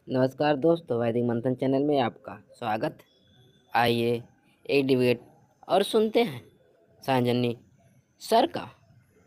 नमस्कार दोस्तों, वैदिक मंथन चैनल में आपका स्वागत। आइए एक डिबेट और सुनते हैं सांजनी सर का।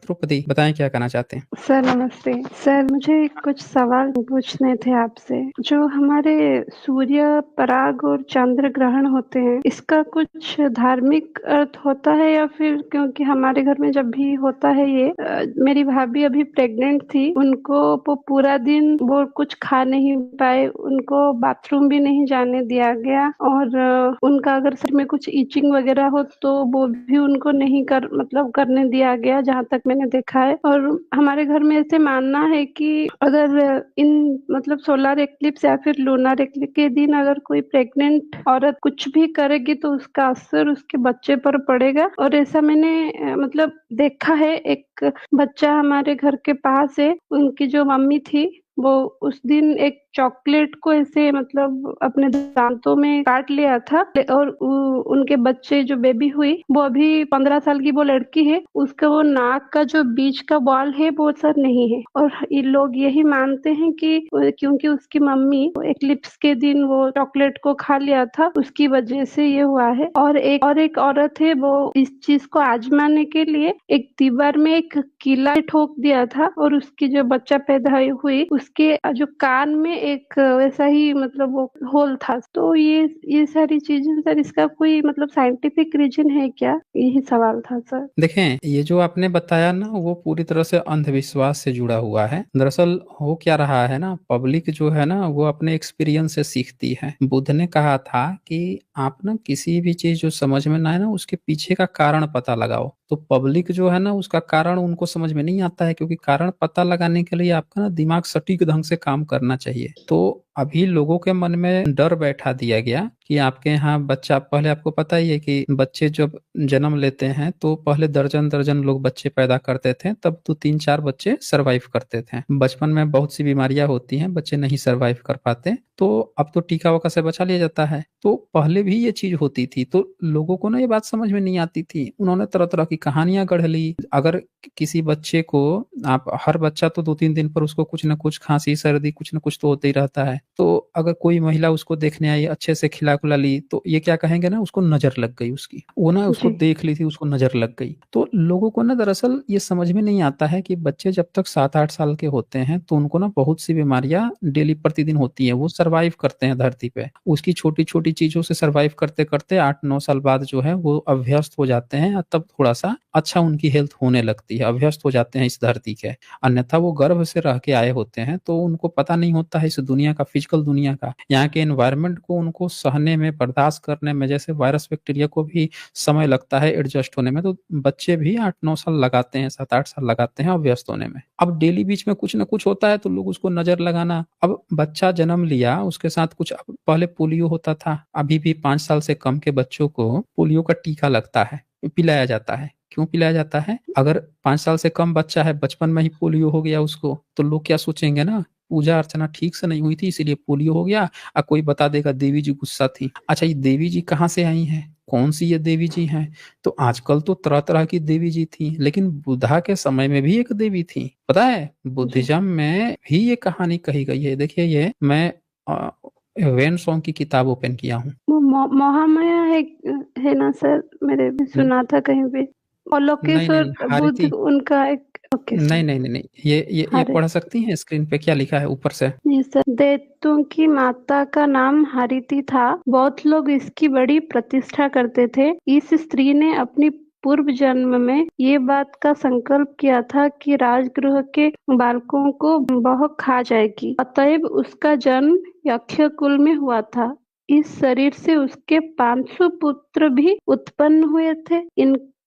द्रौपदी बताएं क्या कहना चाहते हैं। सर नमस्ते। सर मुझे कुछ सवाल पूछने थे आपसे। जो हमारे सूर्य पराग और चंद्र ग्रहण होते हैं, इसका कुछ धार्मिक अर्थ होता है या फिर क्योंकि हमारे घर में जब भी होता है ये मेरी भाभी अभी प्रेग्नेंट थी, उनको वो पूरा दिन वो कुछ खा नहीं पाए, उनको बाथरूम भी नहीं जाने दिया गया और उनका अगर सर में कुछ इचिंग वगैरह हो तो वो भी उनको नहीं करने दिया गया, जहाँ तक मैंने देखा है। और हमारे घर में ऐसे मानना है कि अगर इन सोलर एक्लिप्स या फिर लूनर एक्लिप्स के दिन अगर कोई प्रेग्नेंट औरत कुछ भी करेगी तो उसका असर उसके बच्चे पर पड़ेगा। और ऐसा मैंने देखा है। एक बच्चा हमारे घर के पास है, उनकी जो मम्मी थी वो उस दिन एक चॉकलेट को ऐसे अपने दांतों में काट लिया था और उनके बच्चे जो बेबी हुई वो अभी 15 साल की वो लड़की है, उसका वो नाक का जो बीच का बाल है वो सर नहीं है। और ये लोग यही मानते हैं कि क्योंकि उसकी मम्मी एक्लिप्स के दिन वो चॉकलेट को खा लिया था, उसकी वजह से ये हुआ है। और एक औरत है, वो इस चीज को आजमाने के लिए एक दीवार में एक कीला ठोक दिया था और उसकी जो बच्चा पैदा हुई उसके जो कान में एक वैसा ही वो होल था। तो ये सारी चीजें सर, इसका कोई साइंटिफिक रीजन है क्या? यही सवाल था सर। देखें, ये जो आपने बताया ना वो पूरी तरह से अंधविश्वास से जुड़ा हुआ है। दरअसल हो क्या रहा है ना, पब्लिक जो है ना वो अपने एक्सपीरियंस से सीखती है। बुद्ध ने कहा था कि आप ना किसी भी चीज जो समझ में ना आए ना उसके पीछे का कारण पता लगाओ। तो पब्लिक जो है ना उसका कारण उनको समझ में नहीं आता है, क्योंकि कारण पता लगाने के लिए आपका ना दिमाग सटीक ढंग से काम करना चाहिए। तो अभी लोगों के मन में डर बैठा दिया गया कि आपके यहाँ बच्चा, पहले आपको पता ही है कि बच्चे जब जन्म लेते हैं तो पहले दर्जन दर्जन लोग बच्चे पैदा करते थे, तब तो 3-4 बच्चे सरवाइव करते थे। बचपन में बहुत सी बीमारियां होती हैं, बच्चे नहीं सरवाइव कर पाते, तो अब तो टीका वका से बचा लिया जाता है। तो पहले भी ये चीज होती थी, तो लोगों को ना ये बात समझ में नहीं आती थी। उन्होंने तरह तरह की कहानियां गढ़ ली। अगर किसी बच्चे को, आप हर बच्चा तो 2-3 दिन पर उसको कुछ ना कुछ खांसी सर्दी कुछ ना कुछ तो होते ही रहता है, तो अगर कोई महिला उसको देखने आई, अच्छे से खिला खुला ली, तो ये क्या कहेंगे ना, उसको नजर लग गई उसकी, वो ना उसको जी देख ली थी, उसको नजर लग गई। तो लोगों को ना दरअसल ये समझ में नहीं आता है कि बच्चे जब तक 7-8 साल के होते हैं तो उनको ना बहुत सी बीमारियां डेली प्रतिदिन होती हैं, वो सरवाइव करते हैं धरती पे। उसकी छोटी छोटी चीजों से सरवाइव करते करते 8-9 साल बाद जो है वो अभ्यस्त हो जाते हैं, और तब थोड़ा सा अच्छा उनकी हेल्थ होने लगती है, अभ्यस्त हो जाते हैं इस धरती के। अन्यथा वो गर्भ से रह के आए होते हैं, तो उनको पता नहीं होता है इस दुनिया का, फिजिकल दुनिया का, यहाँ के एनवायरनमेंट को उनको सहने में, बर्दाश्त करने में। जैसे वायरस बैक्टीरिया को भी समय लगता है एडजस्ट होने में, तो बच्चे भी 8-9 साल लगाते हैं, 7-8 साल लगाते हैं अभ्यस्त होने में। अब डेली बीच में कुछ ना कुछ होता है तो लोग उसको नजर लगाना। अब बच्चा जन्म लिया, उसके साथ कुछ, पहले पोलियो होता था, अभी भी 5 साल से कम के बच्चों को पोलियो का टीका लगता है, पिलाया जाता है। क्यों पिलाया जाता है? अगर 5 साल से कम बच्चा है, बचपन में ही पोलियो हो गया उसको, तो लोग क्या सोचेंगे ना, पूजा अर्चना ठीक से नहीं हुई थी इसलिए पोलियो हो गया। कोई बता देगा देवी जी गुस्सा थी। अच्छा, ये देवी जी कहाँ से आई हैं, कौन सी ये देवी जी हैं? तो आजकल तो तरह तरह की देवी जी थी, लेकिन बुद्धा के समय में भी एक देवी थी, पता है? जी बुद्धिज्म में भी ये कहानी कही गई है। देखिए, ये मैं वेन सॉन्ग की किताब ओपन किया हूँ। वो महामाया है ना सर? मैंने भी न- सुना था कहीं पे। नहीं नहीं नहीं, अलोकेश्वर बुद्ध हारिती। उनका एक। ओके नहीं सर। नहीं नहीं नहीं, ये हरे पढ़ सकती हैं स्क्रीन पे क्या लिखा है ऊपर से? जी सर। दैत्यों की माता का नाम हारिती था। बहुत लोग इसकी बड़ी प्रतिष्ठा करते थे। इस स्त्री ने अपनी पूर्व जन्म में ये बात का संकल्प किया था कि राजगृह के बालकों को वह खा जाएगी, अतएव उसका जन्म यक्ष कुल में हुआ था। इस शरीर से उसके 500 पुत्र भी उत्पन्न हुए थे।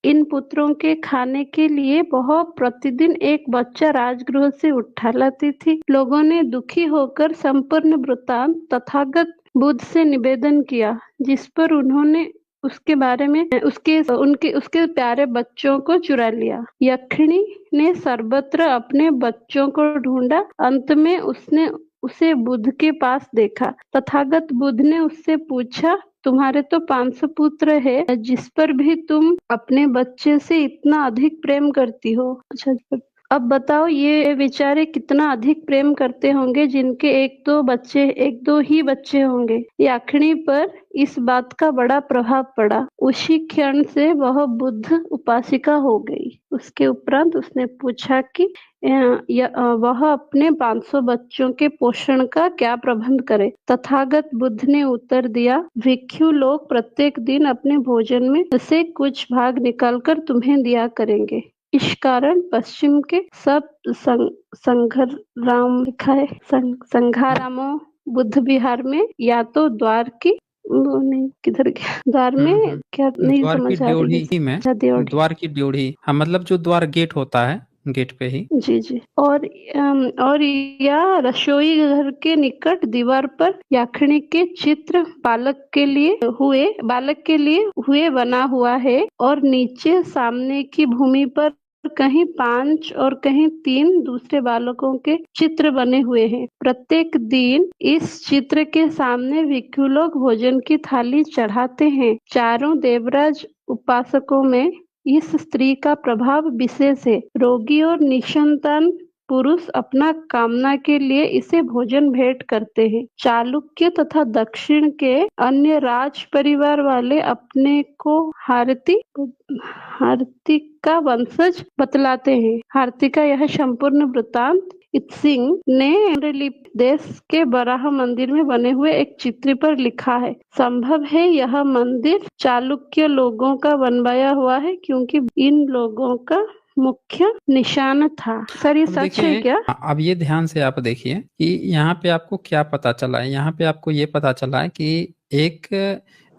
इन पुत्रों के खाने के लिए वह प्रतिदिन एक बच्चा राजगृह से उठा लाती थी। लोगों ने दुखी होकर संपूर्ण वृत्तांत तथागत बुद्ध से निवेदन किया, जिस पर उन्होंने उसके बारे में उसके प्यारे बच्चों को चुरा लिया। यक्षिणी ने सर्वत्र अपने बच्चों को ढूंढा। अंत में उसने उसे बुद्ध के पास देखा। तथागत बुद्ध ने उससे पूछा, तुम्हारे तो 500 पुत्र है, जिस पर भी तुम अपने बच्चे से इतना अधिक प्रेम करती हो। अच्छा, अब बताओ ये बेचारे कितना अधिक प्रेम करते होंगे जिनके एक दो ही बच्चे होंगे। याकनी पर इस बात का बड़ा प्रभाव पड़ा। उसी क्षण से वह बुद्ध उपासिका हो गई। उसके उपरांत उसने पूछा कि वह अपने 500 बच्चों के पोषण का क्या प्रबंध करे। तथागत बुद्ध ने उत्तर दिया, भिक्षु लोग प्रत्येक दिन अपने भोजन में से कुछ भाग निकालकर तुम्हें दिया करेंगे। इस कारण पश्चिम के सब संघराम लिखा है संघारामों बुद्ध विहार में या तो द्वार की वो नहीं किधर गया द्वार में क्या नहीं द्वार की समझ आ रही है। ड्योढ़ी में, अच्छा ड्योढ़ी। द्वार की ड्योढ़ी, हाँ मतलब जो द्वार गेट होता है, गेट पे ही। जी और या रसोई घर के निकट दीवार पर याखनी के चित्र बालक के लिए हुए बना हुआ है और नीचे सामने की भूमि पर कहीं 5 और कहीं 3 दूसरे बालकों के चित्र बने हुए हैं। प्रत्येक दिन इस चित्र के सामने भिक्षु लोग भोजन की थाली चढ़ाते हैं। चारों देवराज उपासकों में इस स्त्री का प्रभाव विशेष है। रोगी और निसंतान पुरुष अपना कामना के लिए इसे भोजन भेंट करते हैं। चालुक्य तथा दक्षिण के अन्य राज परिवार वाले अपने को हारती का वंशज बतलाते हैं। हारती का यह संपूर्ण वृत्तांत इत्सिंग ने देश के बराह मंदिर में बने हुए एक चित्र पर लिखा है। संभव है यह मंदिर चालुक्य लोगों का बनवाया हुआ है क्योंकि इन लोगों का मुख्य निशान था। सर ये अब सच है देखिए, क्या? अब ये ध्यान से आप देखिए कि यहाँ पे आपको क्या पता चला है। यहाँ पे आपको ये पता चला है कि एक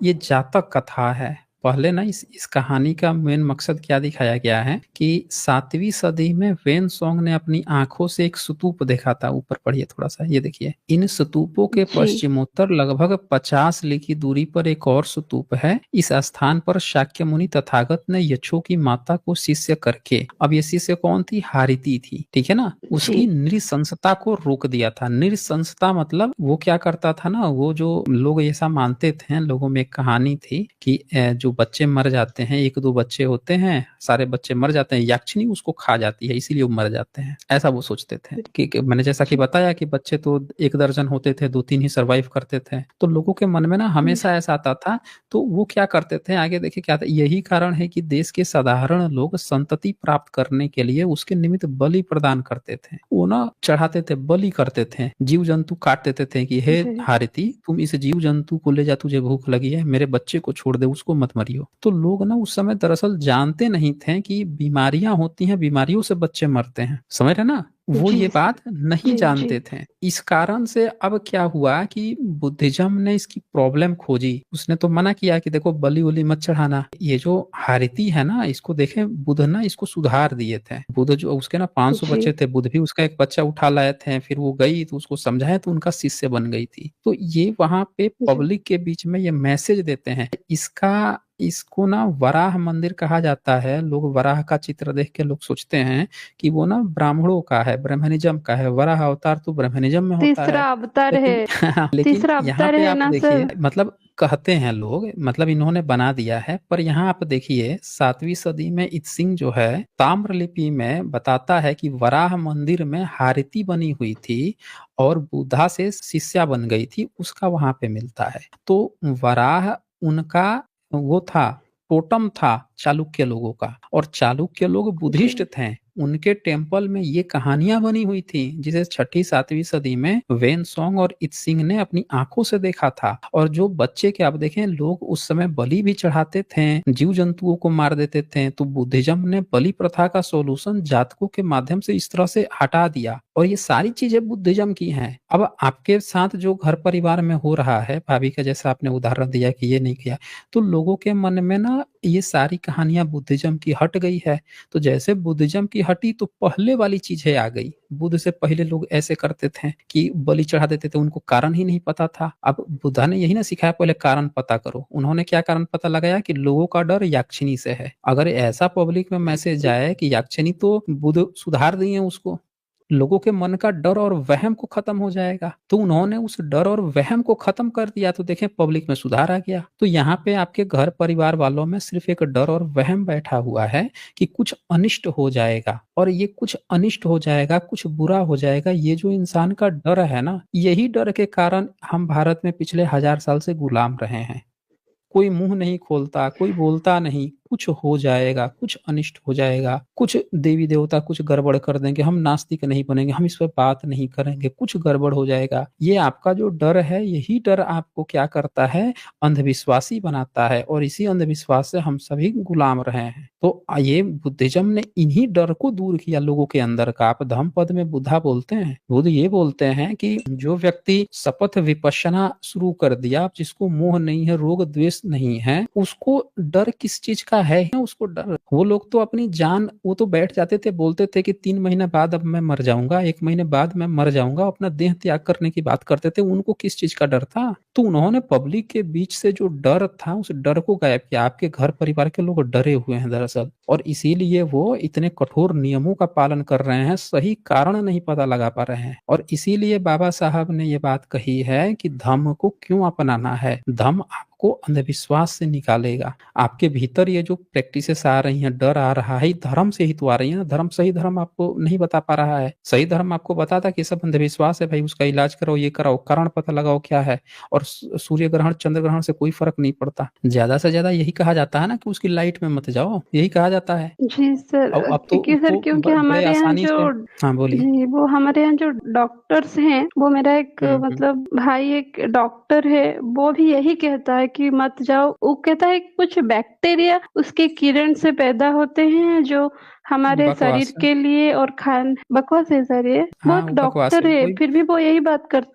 ये जातक कथा है। पहले ना इस कहानी का मेन मकसद क्या दिखाया गया है कि 7वीं सदी में वेन सोंग ने अपनी आंखों से एक स्तूप देखा था। ऊपर पढ़िए थोड़ा सा, ये देखिए। इन स्तूपों के जी पश्चिमोत्तर लगभग 50 ली की दूरी पर एक और स्तूप है। इस स्थान पर शाक्य मुनि तथागत ने यक्षों की माता को शिष्य करके, अब ये शिष्य कौन थी? हारिती थी, ठीक है ना, उसकी जी नृशंसता को रोक दिया था। नृशंसता मतलब वो क्या करता था ना, वो जो लोग ऐसा मानते थे, लोगों में एक कहानी थी कि जो बच्चे मर जाते हैं, 1-2 बच्चे होते हैं, सारे बच्चे मर जाते हैं, याक्षिनी उसको खा जाती है, इसीलिए वो मर जाते हैं, ऐसा वो सोचते थे। कि मैंने जैसा कि बताया कि बच्चे तो 1 दर्जन होते थे, 2-3 ही सर्वाइव करते थे, तो लोगों के मन में ना हमेशा ऐसा आता था। तो वो क्या करते थे, आगे देखिए क्या था। यही कारण है कि देश के साधारण लोग संतति प्राप्त करने के लिए उसके निमित्त बलि प्रदान करते थे। वो ना चढ़ाते थे, बलि करते थे, जीव जंतु काट देते थे कि हे जी हारिती, तुम इस जीव जंतु को ले जा, तुझे भूख लगी है, मेरे बच्चे को छोड़ दे, उसको मत मरियो। तो लोग ना उस समय दरअसल जानते नहीं थे कि बीमारियां होती हैं, बीमारियों से बच्चे मरते हैं, समझ रहे ना, वो जी ये बात नहीं जी जानते थे। इस कारण से अब क्या हुआ कि बुद्धिज्म ने इसकी प्रॉब्लम खोजी। उसने तो मना किया कि देखो बलि वली मत चढ़ाना। ये जो हारिती है ना, इसको देखे बुद्ध ना इसको सुधार दिए थे। बुद्ध जो उसके ना 500 जी बच्चे थे, बुद्ध भी उसका एक बच्चा उठा लाए थे, फिर वो गई तो उसको समझाया तो उनका शिष्य बन गई थी। तो ये वहां पे जी पब्लिक के बीच में ये मैसेज देते हैं। इसको ना वराह मंदिर कहा जाता है। लोग वराह का चित्र देख के लोग सोचते हैं कि वो ना ब्राह्मणों का है, ब्रह्मनिज्म का है। वराह अवतार तो ब्रह्मनिज्म में होता है, तीसरा अवतार है। लेकिन लेकिन तीसरा यहाँ अवतार पे है आप ना देखिए, सर? मतलब कहते हैं लोग, मतलब इन्होंने बना दिया है। पर यहाँ आप देखिए 7वीं सदी में इत्सिंग जो है ताम्रलिपि में बताता है कि वराह मंदिर में हारती बनी हुई थी और बुद्धा से शिष्या बन गई थी, उसका वहां पे मिलता है। तो वराह उनका वो था, टोटम था चालुक्य लोगों का। और चालुक्य लोग जी बुद्धिस्ट थे, उनके टेम्पल में ये कहानियां बनी हुई थी, जिसे 6ठी-7वीं सदी में वेन सोंग और इत्सिंग ने अपनी आंखों से देखा था। और जो बच्चे के आप देखें, लोग उस समय बलि भी चढ़ाते थे, जीव जंतुओं को मार देते थे। तो बुद्धिज्म ने बलि प्रथा का सोल्यूशन जातकों के माध्यम से इस तरह से हटा दिया। और ये सारी चीजें बुद्धिज्म की हैं। अब आपके साथ जो घर परिवार में हो रहा है, भाभी का जैसा आपने उदाहरण दिया कि ये नहीं किया, तो लोगों के मन में ना ये सारी कहानियां बुद्धिज्म की हट गई है। तो जैसे बुद्धिज्म की हटी तो पहले वाली चीजें आ गई। बुद्ध से पहले लोग ऐसे करते थे कि बलि चढ़ा देते थे, उनको कारण ही नहीं पता था। अब बुद्धा ने यही ना सिखाया, पहले कारण पता करो। उन्होंने क्या कारण पता लगाया कि लोगों का डर याक्षिनी से है। अगर ऐसा पब्लिक में मैसेज आए कि याक्षिनी तो बुद्ध सुधार दिए उसको, लोगों के मन का डर और वहम को खत्म हो जाएगा। तो उन्होंने उस डर और वहम को खत्म कर दिया, तो देखें पब्लिक में सुधार आ गया। तो यहाँ पे आपके घर परिवार वालों में सिर्फ एक डर और वहम बैठा हुआ है कि कुछ अनिष्ट हो जाएगा, और ये कुछ अनिष्ट हो जाएगा, कुछ बुरा हो जाएगा, ये जो इंसान का डर है ना, यही डर के कारण हम भारत में पिछले 1000 साल से गुलाम रहे हैं। कोई मुंह नहीं खोलता, कोई बोलता नहीं, कुछ हो जाएगा, कुछ अनिष्ट हो जाएगा, कुछ देवी देवता कुछ गड़बड़ कर देंगे, हम नास्तिक नहीं बनेंगे, हम इस पर बात नहीं करेंगे, कुछ गड़बड़ हो जाएगा। ये आपका जो डर है, यही डर आपको क्या करता है, अंधविश्वासी बनाता है, और इसी अंधविश्वास से हम सभी गुलाम रहे हैं। तो ये बुद्धिज्म ने इन्हीं डर को दूर किया लोगों के अंदर का। आप धम्मपद में बुद्धा बोलते हैं, बुद्ध ये बोलते हैं कि जो व्यक्ति शपथ विपश्यना शुरू कर दिया, जिसको मोह नहीं है, रोग द्वेष नहीं है, उसको डर किस चीज का है उसको डर। वो लोग तो अपनी जान, वो तो बैठ जाते थे, बोलते थे कि 3 महीने बाद अब मैं मर जाऊंगा, 1 महीने बाद मैं मर जाऊंगा, अपना देह त्याग करने की बात करते थे। उनको किस चीज का डर था? तो उन्होंने पब्लिक के बीच से जो डर था, उस डर को गायब किया। आपके घर परिवार के लोग डरे हुए हैं दरअसल, और इसीलिए वो इतने कठोर नियमों का पालन कर रहे हैं, सही कारण नहीं पता लगा पा रहे हैं। और इसीलिए बाबा साहब ने ये बात कही है कि धम्म को क्यों अपनाना है। धम्म आपको अंधविश्वास से निकालेगा। आपके भीतर ये जो प्रैक्टिसेस आ रही हैं, डर आ रहा है, धर्म से ही तो आ रही है ना। धर्म, सही धर्म आपको नहीं बता पा रहा है। सही धर्म आपको बताता कि सब अंधविश्वास है भाई, उसका इलाज कराओ, ये कराओ, कारण पता लगाओ क्या है। और सूर्य ग्रहण चंद्र ग्रहण से कोई फर्क नहीं पड़ता। ज्यादा से ज्यादा यही कहा जाता है ना कि उसकी लाइट में मत जाओ, यही कहा जाता है। जी सर, अब तो क्योंकि सर, उसको क्योंकि बड़े हमारे यहाँ आसानी जो, से, हाँ बोलिए। जी, वो हमारे यहाँ जो डॉक्टर्स हैं, वो मेरा एक मतलब भाई एक डॉक्टर है, वो भी यही कहता है कि मत जाओ। वो कहता है कुछ बैक्टीरिया उसके किरण से पैदा होते हैं जो हमारे बकवास शरीर है। के लिए, और खान बकवास है सर, ये वो हाँ एक वो बकवास डॉक्टर है है, कोई। फिर भी वो यही बात कर।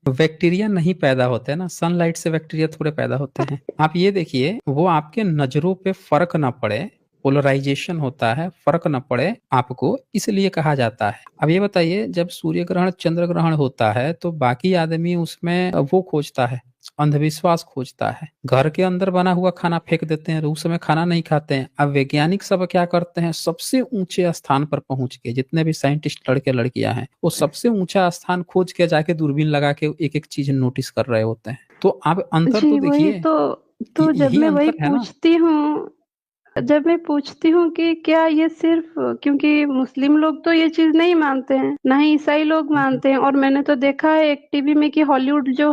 बैक्टीरिया नहीं पैदा होते ना, सनलाइट से बैक्टीरिया थोड़े पैदा होते हैं। आप ये देखिए, वो आपके नजरों पे फर्क ना पड़े, पोलराइजेशन होता है, फर्क न पड़े आपको, इसलिए कहा जाता है। अब ये बताइए, जब सूर्य ग्रहण चंद्र ग्रहण होता है तो बाकी आदमी उसमें वो खोजता है, अंधविश्वास खोजता है। घर के अंदर बना हुआ खाना फेंक देते हैं, उस समय खाना नहीं खाते हैं। अब वैज्ञानिक सब क्या करते हैं, सबसे ऊंचे स्थान पर पहुंच के, जितने भी साइंटिस्ट लड़के लड़कियां हैं, वो सबसे ऊंचा स्थान खोज के जाके दूरबीन लगा के एक एक चीज नोटिस कर रहे होते हैं। तो आप अंतर तो जी वही देखिए, तो जब यही मैं वही अंतर है ना। पूछती हूँ, जब मैं पूछती हूँ कि क्या ये सिर्फ, क्योंकि मुस्लिम लोग तो ये चीज नहीं मानते हैं, ना ही ईसाई लोग मानते हैं, और मैंने तो देखा है एक टीवी में कि हॉलीवुड जो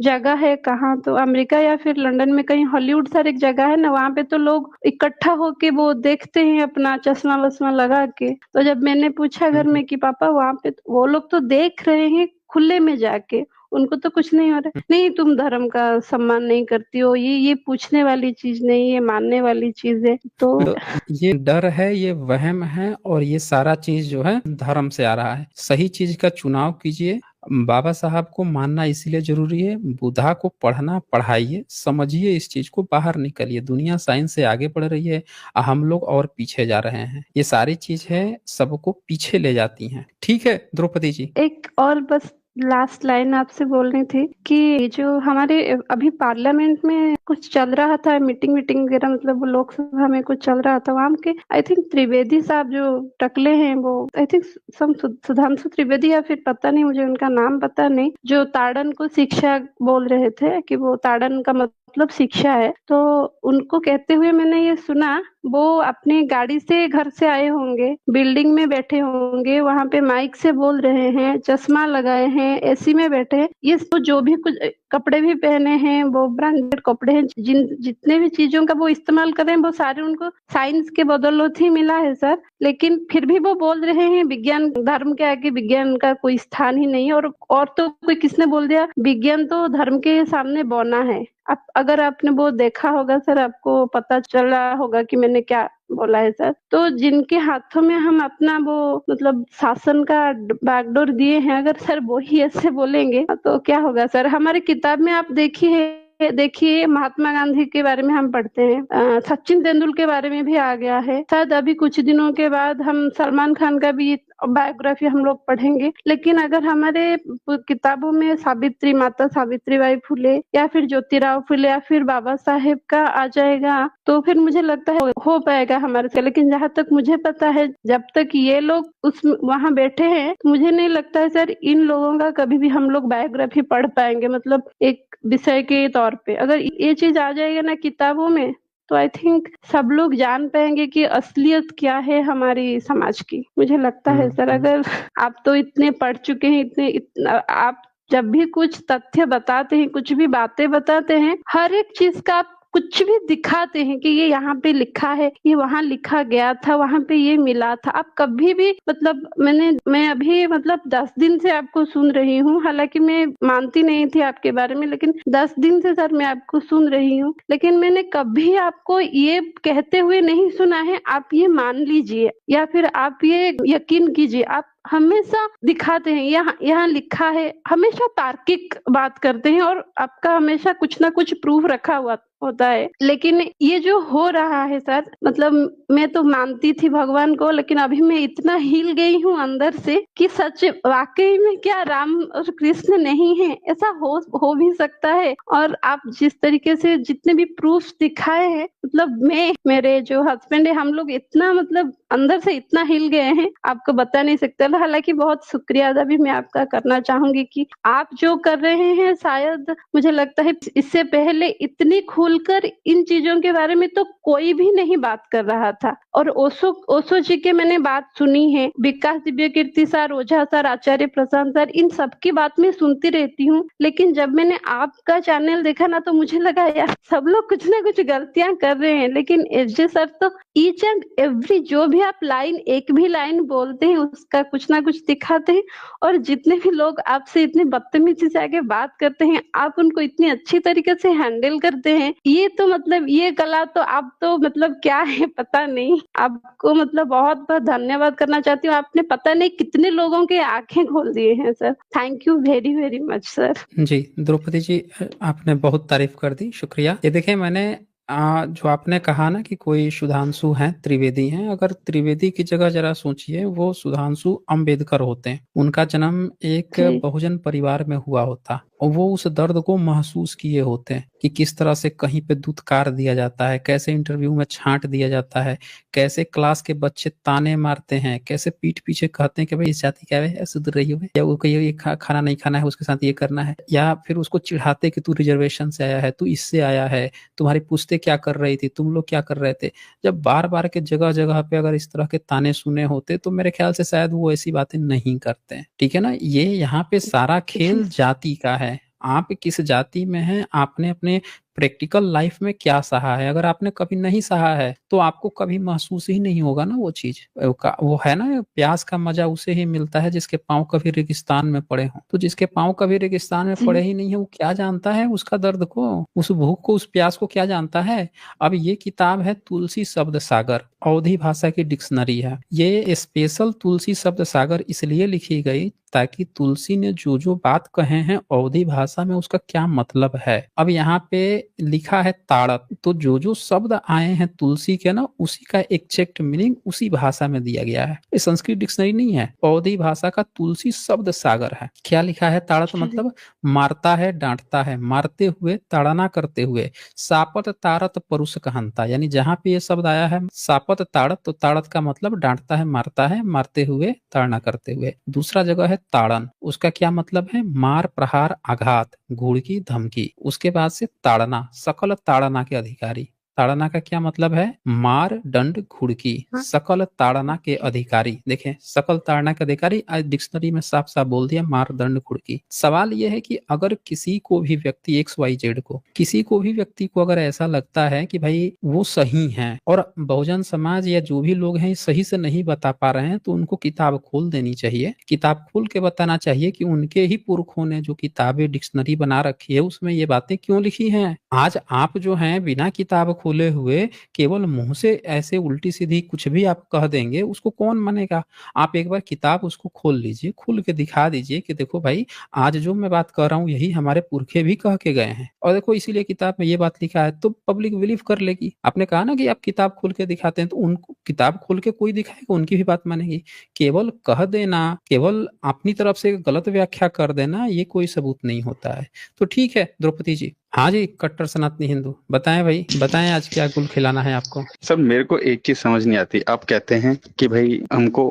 जगह है, कहाँ तो अमेरिका या फिर लंदन में कहीं हॉलीवुड सर एक जगह है ना, वहां पे तो लोग इकट्ठा होके वो देखते हैं अपना चश्मा वश्मा लगा के। तो जब मैंने पूछा घर में कि पापा वहां पे वो लोग तो देख रहे हैं खुले में जाके, उनको तो कुछ नहीं हो रहा। नहीं, तुम धर्म का सम्मान नहीं करती हो, ये पूछने वाली चीज नहीं, ये मानने वाली चीज है। तो तो ये डर है, ये वहम है, और ये सारा चीज जो है धर्म से आ रहा है। सही चीज का चुनाव कीजिए। बाबा साहब को मानना इसीलिए जरूरी है, बुद्धा को पढ़ना, पढ़ाइए, समझिए, इस चीज को बाहर निकलिए। दुनिया साइंस से आगे बढ़ रही है, हम लोग और पीछे जा रहे हैं। ये सारी चीज है सबको पीछे ले जाती हैं। ठीक है द्रौपदी जी। एक और बस लास्ट लाइन आपसे बोलनी थी कि जो हमारे अभी पार्लियामेंट में कुछ चल रहा था, मीटिंग वीटिंग वगैरह, मतलब वो लोकसभा में कुछ चल रहा था, वहां के आई थिंक त्रिवेदी साहब जो टकले हैं, वो आई थिंक सुधांशु त्रिवेदी, या फिर पता नहीं, मुझे उनका नाम पता नहीं, जो ताड़न को शिक्षा बोल रहे थे कि वो ताड़न का मतलब शिक्षा है। तो उनको कहते हुए मैंने ये सुना, वो अपनी गाड़ी से घर से आए होंगे, बिल्डिंग में बैठे होंगे, वहां पे माइक से बोल रहे हैं, चश्मा लगाए हैं, एसी में बैठे हैं, ये जो भी कुछ कपड़े भी पहने हैं वो ब्रांडेड कपड़े हैं, जितने भी चीजों का वो इस्तेमाल कर रहे हैं वो सारे उनको साइंस के बदौलत ही मिला है सर। लेकिन फिर भी वो बोल रहे हैं विज्ञान, धर्म के आगे विज्ञान का कोई स्थान ही नहीं है। और तो कोई किसने बोल दिया विज्ञान तो धर्म के सामने बौना है। आप अगर आपने वो देखा होगा सर, आपको पता चला होगा कि मैंने क्या बोला है सर। तो जिनके हाथों में हम अपना वो मतलब शासन का बागडोर दिए हैं, अगर सर वो ही ऐसे बोलेंगे तो क्या होगा सर। हमारी किताब में आप देखिए महात्मा गांधी के बारे में हम पढ़ते हैं, सचिन तेंदुलकर के बारे में भी आ गया है। शायद अभी कुछ दिनों के बाद हम सलमान खान का भी बायोग्राफी हम लोग पढ़ेंगे, लेकिन अगर हमारे किताबों में सावित्री, माता सावित्रीबाई फुले या फिर ज्योतिराव फुले या फिर बाबा साहेब का आ जाएगा तो फिर मुझे लगता है हो पाएगा हमारे से। लेकिन जहाँ तक मुझे पता है, जब तक ये लोग उस वहाँ बैठे हैं, मुझे नहीं लगता है सर इन लोगों का कभी भी हम लोग बायोग्राफी पढ़ पाएंगे, मतलब एक विषय के तौर पे। अगर ये चीज आ जाएगा ना किताबों में तो आई थिंक सब लोग जान पाएंगे कि असलियत क्या है हमारी समाज की। मुझे लगता है सर, अगर आप तो इतने पढ़ चुके हैं, आप जब भी कुछ तथ्य बताते हैं, कुछ भी बातें बताते हैं, हर एक चीज का आप कुछ भी दिखाते हैं कि ये यहाँ पे लिखा है, ये वहाँ लिखा गया था, वहाँ पे ये मिला था। आप कभी भी मतलब मैं अभी मतलब 10 दिन से आपको सुन रही हूँ, हालांकि मैं मानती नहीं थी आपके बारे में, लेकिन 10 दिन से सर मैं आपको सुन रही हूँ, लेकिन मैंने कभी आपको ये कहते हुए नहीं सुना है आप ये मान लीजिए या फिर आप ये यकीन कीजिए। आप हमेशा दिखाते हैं यहाँ लिखा है, हमेशा तार्किक बात करते हैं और आपका हमेशा कुछ ना कुछ प्रूफ रखा हुआ होता है। लेकिन ये जो हो रहा है सर, मतलब मैं तो मानती थी भगवान को, लेकिन अभी मैं इतना हिल गई हूँ अंदर से कि सच वाकई में क्या राम और कृष्ण नहीं है, ऐसा हो भी सकता है। और आप जिस तरीके से जितने भी प्रूफ दिखाए हैं, मतलब मैं, मेरे जो हस्बैंड है, हम लोग इतना मतलब अंदर से इतना हिल गए हैं, आपको बता नहीं सकते। हालांकि बहुत शुक्रिया अदा भी मैं आपका करना चाहूंगी कि आप जो कर रहे हैं, शायद मुझे लगता है इससे पहले इतनी खुलकर इन चीजों के बारे में तो कोई भी नहीं बात कर रहा था। और ओशो जी के मैंने बात सुनी है, विकास दिव्य कीर्ति सर, ओझा सर, आचार्य प्रशांत सर, इन सबकी बात मैं सुनती रहती हूँ। लेकिन जब मैंने आपका चैनल देखा ना तो मुझे लगा यार सब लोग कुछ ना कुछ गलतियां कर रहे हैं, लेकिन एसजे सर तो ईच एंड एवरी जो भी आप लाइन, एक भी लाइन बोलते हैं उसका कुछ ना कुछ दिखाते हैं। और जितने भी लोग आपसे इतने बदतमीजी से आके बात करते हैं, आप उनको इतनी अच्छी तरीके से हैंडल करते हैं। ये तो मतलब ये कला तो आप तो मतलब क्या है पता नहीं। आपको मतलब बहुत बहुत धन्यवाद करना चाहती हूँ, आपने पता नहीं कितने लोगों के आंखें खोल दिए हैं sir. Thank you very very much sir. जी द्रौपदी जी, आपने बहुत तारीफ कर दी, शुक्रिया। ये देखिए, मैंने जो आपने कहा ना कि कोई सुधांशु हैं, त्रिवेदी हैं, अगर त्रिवेदी की जगह जरा सोचिए, वो सुधांशु अम्बेडकर होते हैं। उनका जन्म एक जी बहुजन परिवार में हुआ होता और वो उस दर्द को महसूस किए होते हैं कि किस तरह से कहीं पे दुत्कार दिया जाता है, कैसे इंटरव्यू में छांट दिया जाता है, कैसे क्लास के बच्चे ताने मारते हैं, कैसे पीठ पीछे कहते हैं कि भाई इस जाति क्या है, सुधर रही हो, या वो कहिए ये खाना नहीं खाना है, उसके साथ ये करना है, या फिर उसको चिढ़ाते कि तू रिजर्वेशन से आया है, तू इससे आया है, तुम्हारी पुश्ते क्या कर रही थी, तुम लोग क्या कर रहे थे। जब बार बार के जगह जगह पे अगर इस तरह के ताने सुने होते तो मेरे ख्याल से शायद वो ऐसी बातें नहीं करते हैं। ठीक है ना, ये यहाँ पे सारा खेल जाति का है। आप किस जाति में हैं, आपने अपने प्रैक्टिकल लाइफ में क्या सहा है। अगर आपने कभी नहीं सहा है तो आपको कभी महसूस ही नहीं होगा ना वो चीज। वो है ना, प्यास का मजा उसे ही मिलता है जिसके पांव कभी रेगिस्तान में पड़े हों। तो जिसके पांव कभी रेगिस्तान में पड़े ही नहीं है, वो क्या जानता है उसका दर्द को, उस भूख को, उस प्यास को क्या जानता है। अब ये किताब है तुलसी शब्द सागर, अवधी भाषा की डिक्शनरी है। ये स्पेशल तुलसी शब्द सागर इसलिए लिखी गई ताकि तुलसी ने जो जो बात कहे हैं अवधी भाषा में उसका क्या मतलब है। अब यहाँ पे लिखा है ताड़त, तो जो जो शब्द आए हैं तुलसी के ना, उसी का एग्जैक्ट मीनिंग उसी भाषा में दिया गया है। ये संस्कृत डिक्शनरी नहीं है, अवधी भाषा का तुलसी शब्द सागर है। क्या लिखा है ताड़त मतलब मारता है, डांटता है, मारते हुए, ताड़ना करते हुए। सापत ताड़त परुष कहनता, यानी जहाँ पे ये शब्द आया है सापत ताड़त, तो ताड़त का मतलब डांटता है, मारता है, मारते हुए, ताड़ना करते हुए। दूसरा जगह है ताड़न, उसका क्या मतलब है, मार, प्रहार, आघात, घूर धमकी। उसके बाद से ताड़ना, सकल ताड़ना के अधिकारी। ताड़ना का क्या मतलब है, मार, दंड, घुड़की, सकल ताड़ना के अधिकारी। देखें, सकल ताड़ना के अधिकारी, आज डिक्शनरी में साफ साफ बोल दिया मार, दंड, घुड़की। सवाल यह है कि अगर किसी को भी व्यक्ति XYZ को, किसी को भी व्यक्ति को अगर ऐसा लगता है कि भाई वो सही है और बहुजन समाज या जो भी लोग हैं सही से नहीं बता पा रहे हैं, तो उनको किताब खोल देनी चाहिए। किताब खोल के बताना चाहिए कि उनके ही पुरखों ने जो किताबें डिक्शनरी बना रखी है उसमें ये बातें क्यों लिखी हैं। आज आप जो हैं बिना किताब खोले हुए केवल मुँह से ऐसे उल्टी-सीधी कुछ भी आप कह देंगे, उसको कौन मानेगा? आप एक बार किताब उसको खोल लीजिए, खोल के दिखा दीजिए कि देखो भाई, आज जो मैं बात कर रहा हूँ यही हमारे पुरखे भी कह के गए हैं और देखो इसीलिए किताब में ये बात लिखा है, तो पब्लिक बिलीव कर लेगी। आपने कहा ना कि आप किताब खोल के दिखाते हैं, तो उनको किताब खोल के कोई दिखाएगा, उनकी भी बात मानेगी। केवल कह देना, केवल अपनी तरफ से गलत व्याख्या कर देना, ये कोई सबूत नहीं होता है। तो ठीक है द्रौपदी जी। हाँ जी, कट्टर सनातनी हिंदू। बताएँ भाई, बताएँ आज क्या गुल खिलाना है आपको? सर मेरे को एक चीज समझ नहीं आती। आप कहते हैं कि भाई हमको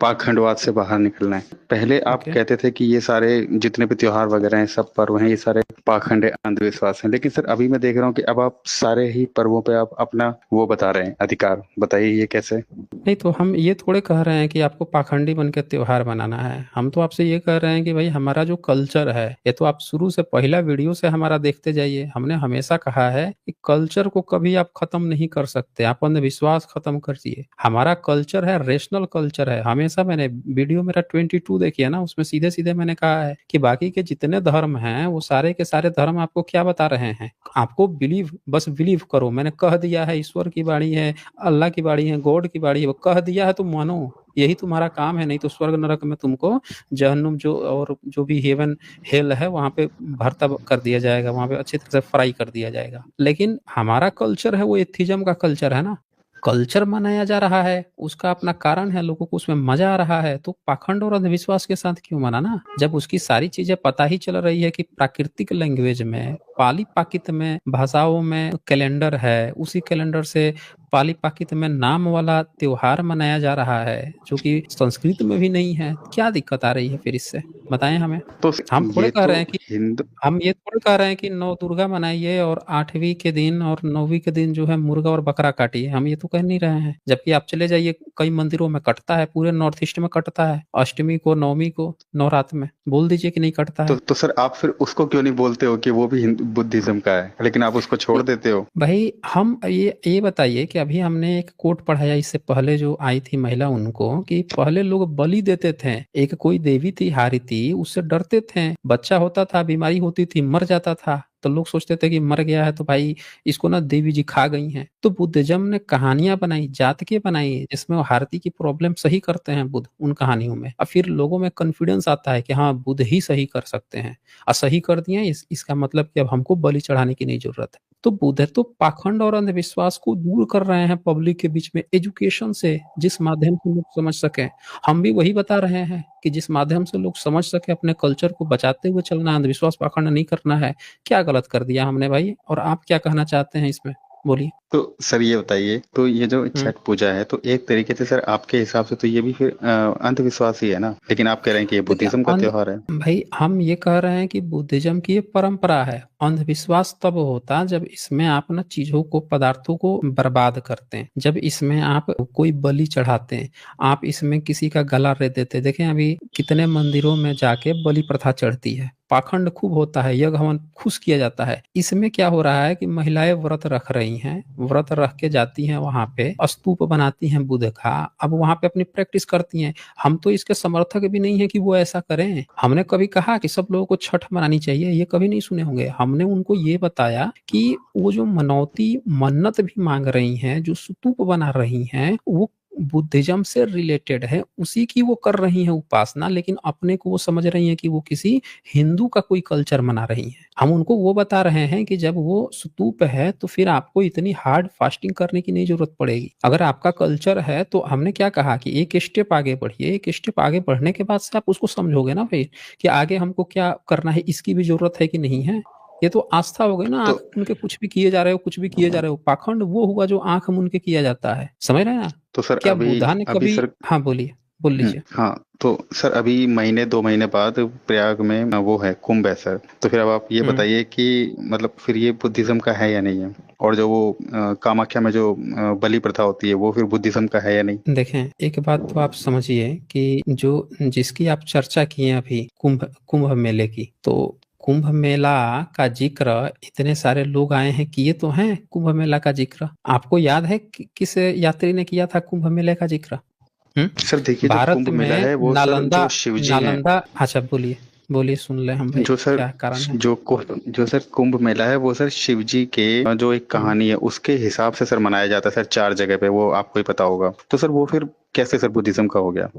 पाखंडवाद से बाहर निकलना है। पहले आप ओके। कहते थे कि ये सारे जितने भी त्योहार वगैरह हैं, सब पर्व हैं, ये सारे पाखंड है, अंधविश्वास हैं। लेकिन सर अभी मैं देख रहा हूँ कि अब आप सारे ही पर्वों पे आप अपना वो बता रहे हैं, अधिकार। बताइए ये कैसे? नहीं तो हम ये थोड़े कह रहे हैं कि आपको पाखंडी बन के त्योहार मनाना है। हम तो आपसे ये कह रहे हैं कि भाई हमारा जो कल्चर है, ये तो आप शुरू से पहला वीडियो से हमारा देखते जाइए। हमने हमेशा कहा है कि कल्चर को कभी आप खत्म नहीं कर सकते, आप अंधविश्वास खत्म करिए। हमारा कल्चर है, रेशनल कल्चर है। हमेशा मैंने वीडियो मेरा 22 देखिए ना, उसमें सीधे-सीधे मैंने कहा है कि बाकी के जितने धर्म हैं, वो सारे के सारे धर्म आपको क्या बता रहे हैं? आपको बस बिलीव करो। मैंने कह दिया है, ईश्वर की वाणी है, अल्लाह की वाणी है, गॉड की वाणी है, वो कह दिया है तो मानो। यही तुम्हारा काम है, नहीं तो स्वर्ग नरक में तुमको जहन्नुम जो और जो भी हेवन हेल है वहाँ पे भर्ता कर दिया जाएगा, वहाँ पे अच्छी तरह से फ्राई कर दिया जाएगा। लेकिन हमारा कल्चर है वो एथिज्म का कल्चर है ना। कल्चर मनाया जा रहा है, उसका अपना कारण है, लोगों को उसमें मजा आ रहा है, तो पाखंड और अंधविश्वास के साथ क्यों मनाना? जब उसकी सारी चीजें पता ही चल रही है कि प्राकृतिक लैंग्वेज में, पाली पाकित में भाषाओं में कैलेंडर है, उसी कैलेंडर से पाली पाकित में नाम वाला त्योहार मनाया जा रहा है, जो कि संस्कृत में भी नहीं है। क्या दिक्कत आ रही है फिर इससे? बताएं हमें। तो हम थोड़े ये कह तो रहे हैं कि हिंदू हम ये थोड़ी कह रहे हैं कि नौ दुर्गा मनाइए और 8वीं के दिन और 9वीं के दिन जो है मुर्गा और बकरा काटिए। हम ये तो कह नहीं रहे हैं। जबकि आप चले जाइए, कई मंदिरों में कटता है, पूरे नॉर्थ ईस्ट में कटता है। अष्टमी को, नवमी को, नवरात्र में। बोल दीजिए कि नहीं कटता है। तो सर आप फिर उसको क्यों नहीं बोलते हो कि वो भी हिंदू बुद्धिज्म का है, लेकिन आप उसको छोड़ देते हो? भाई हम ये बताइए कि अभी हमने एक कोट पढ़ाया इससे पहले जो आई थी महिला उनको, कि पहले लोग बलि देते थे। एक कोई देवी थी हारिती, उससे डरते थे। बच्चा होता था, बीमारी होती थी, मर जाता था, तो लोग सोचते थे कि मर गया है तो भाई इसको ना देवी जी खा गई हैं। तो बुद्धिज्म ने कहानियां बनाई, जातकें बनाई, जिसमें वो हारती की प्रॉब्लम सही करते हैं बुद्ध उन कहानियों में। और फिर लोगों में कॉन्फिडेंस आता है कि हाँ बुद्ध ही सही कर सकते हैं, और सही कर दिए इसका मतलब कि अब हमको बलि चढ़ाने की नहीं जरूरत है। तो बुद्ध तो पाखंड और अंधविश्वास को दूर कर रहे हैं पब्लिक के बीच में, एजुकेशन से, जिस माध्यम से लोग समझ सकें। हम भी वही बता रहे हैं कि जिस माध्यम से लोग समझ सके, अपने कल्चर को बचाते हुए चलना, अंधविश्वास पाखंड नहीं करना है। क्या गलत कर दिया हमने भाई? और आप क्या कहना चाहते हैं इसमें? बोलिए। तो सर ये बताइए, तो ये जो हम्म। छठ पूजा है, तो एक तरीके से सर आपके हिसाब से तो ये भी फिर अंधविश्वास ही है ना? लेकिन आप कह रहे हैं कि ये देखिए बुद्धिज्म का त्योहार है। भाई हम ये कह रहे हैं कि बुद्धिज्म की ये परंपरा है। अंधविश्वास तब होता जब इसमें आप ना चीजों को, पदार्थों को बर्बाद करते हैं, जब इसमें आप कोई बलि चढ़ाते हैं, आप इसमें किसी का गला रेत देते हैं। देखें अभी कितने मंदिरों में जाके बलि प्रथा चढ़ती है, पाखंड खूब होता है, यज्ञ हवन खुश किया जाता है। इसमें क्या हो रहा है कि महिलाएं व्रत रख रही हैं, व्रत रख के जाती हैं वहां पे, स्तूप बनाती हैं बुद्ध का, अब वहां पे अपनी प्रैक्टिस करती हैं। हम तो इसके समर्थक भी नहीं है कि वो ऐसा करें। हमने कभी कहा कि सब लोगों को छठ मनानी चाहिए, ये कभी नहीं सुने होंगे। हमने उनको ये बताया कि वो जो मनौती मन्नत भी मांग रही हैं, जो स्तूप बना रही हैं, वो बुद्धिज्म से रिलेटेड है, उसी की वो कर रही हैं उपासना, लेकिन अपने को वो समझ रही हैं कि वो किसी हिंदू का कोई कल्चर मना रही हैं। हम उनको वो बता रहे हैं कि जब वो स्तूप है तो फिर आपको इतनी हार्ड फास्टिंग करने की नहीं जरूरत पड़ेगी। अगर आपका कल्चर है तो हमने क्या कहा कि एक स्टेप आगे बढ़िए, एक स्टेप आगे बढ़ने के बाद से आप उसको समझोगे ना भाई कि आगे हमको क्या करना है, इसकी भी जरूरत है कि नहीं है। ये तो आस्था हो गई ना, तो आंख मूंद के कुछ भी किए जा रहे हो, कुछ भी किए जा रहे हो। पाखंड वो हुआ जो आंख मूंद के किया जाता है, समझ रहे हैं ना? तो सर क्या अभी बुद्धा ने अभी कभी, सर हाँ बोलिए, बोल लीजिए। हाँ, तो सर अभी महीने 2 महीने बाद प्रयाग में वो है कुंभ है सर। तो फिर अब आप ये बताइए कि मतलब फिर ये बुद्धिज्म का है या नहीं है? और जो वो कामाख्या में जो बलि प्रथा होती है, वो फिर बुद्धिज्म का है या नहीं? देखें एक बात तो आप समझिए कि जो जिसकी आप चर्चा किए अभी कुंभ मेले की, तो कुंभ मेला का जिक्र इतने सारे लोग आए हैं, किए तो हैं कुंभ मेला का जिक्र। आपको याद है किस यात्री ने किया था कुंभ मेले का जिक्र? सर देखिए, जो भारत कुंभ मेला में है वो सर नालंदा, जो शिव जी हैं। अच्छा बोलिए। बोलिए, सुन ले हम भाई, जो सर क्या कारण है। जो सर कुंभ मेला है वो सर शिव जी के जो एक कहानी है उसके हिसाब से सर मनाया जाता है सर, 4 जगह पे, वो आपको ही पता होगा। तो सर वो फिर कैसे सर बुद्धिज्म का हो गया?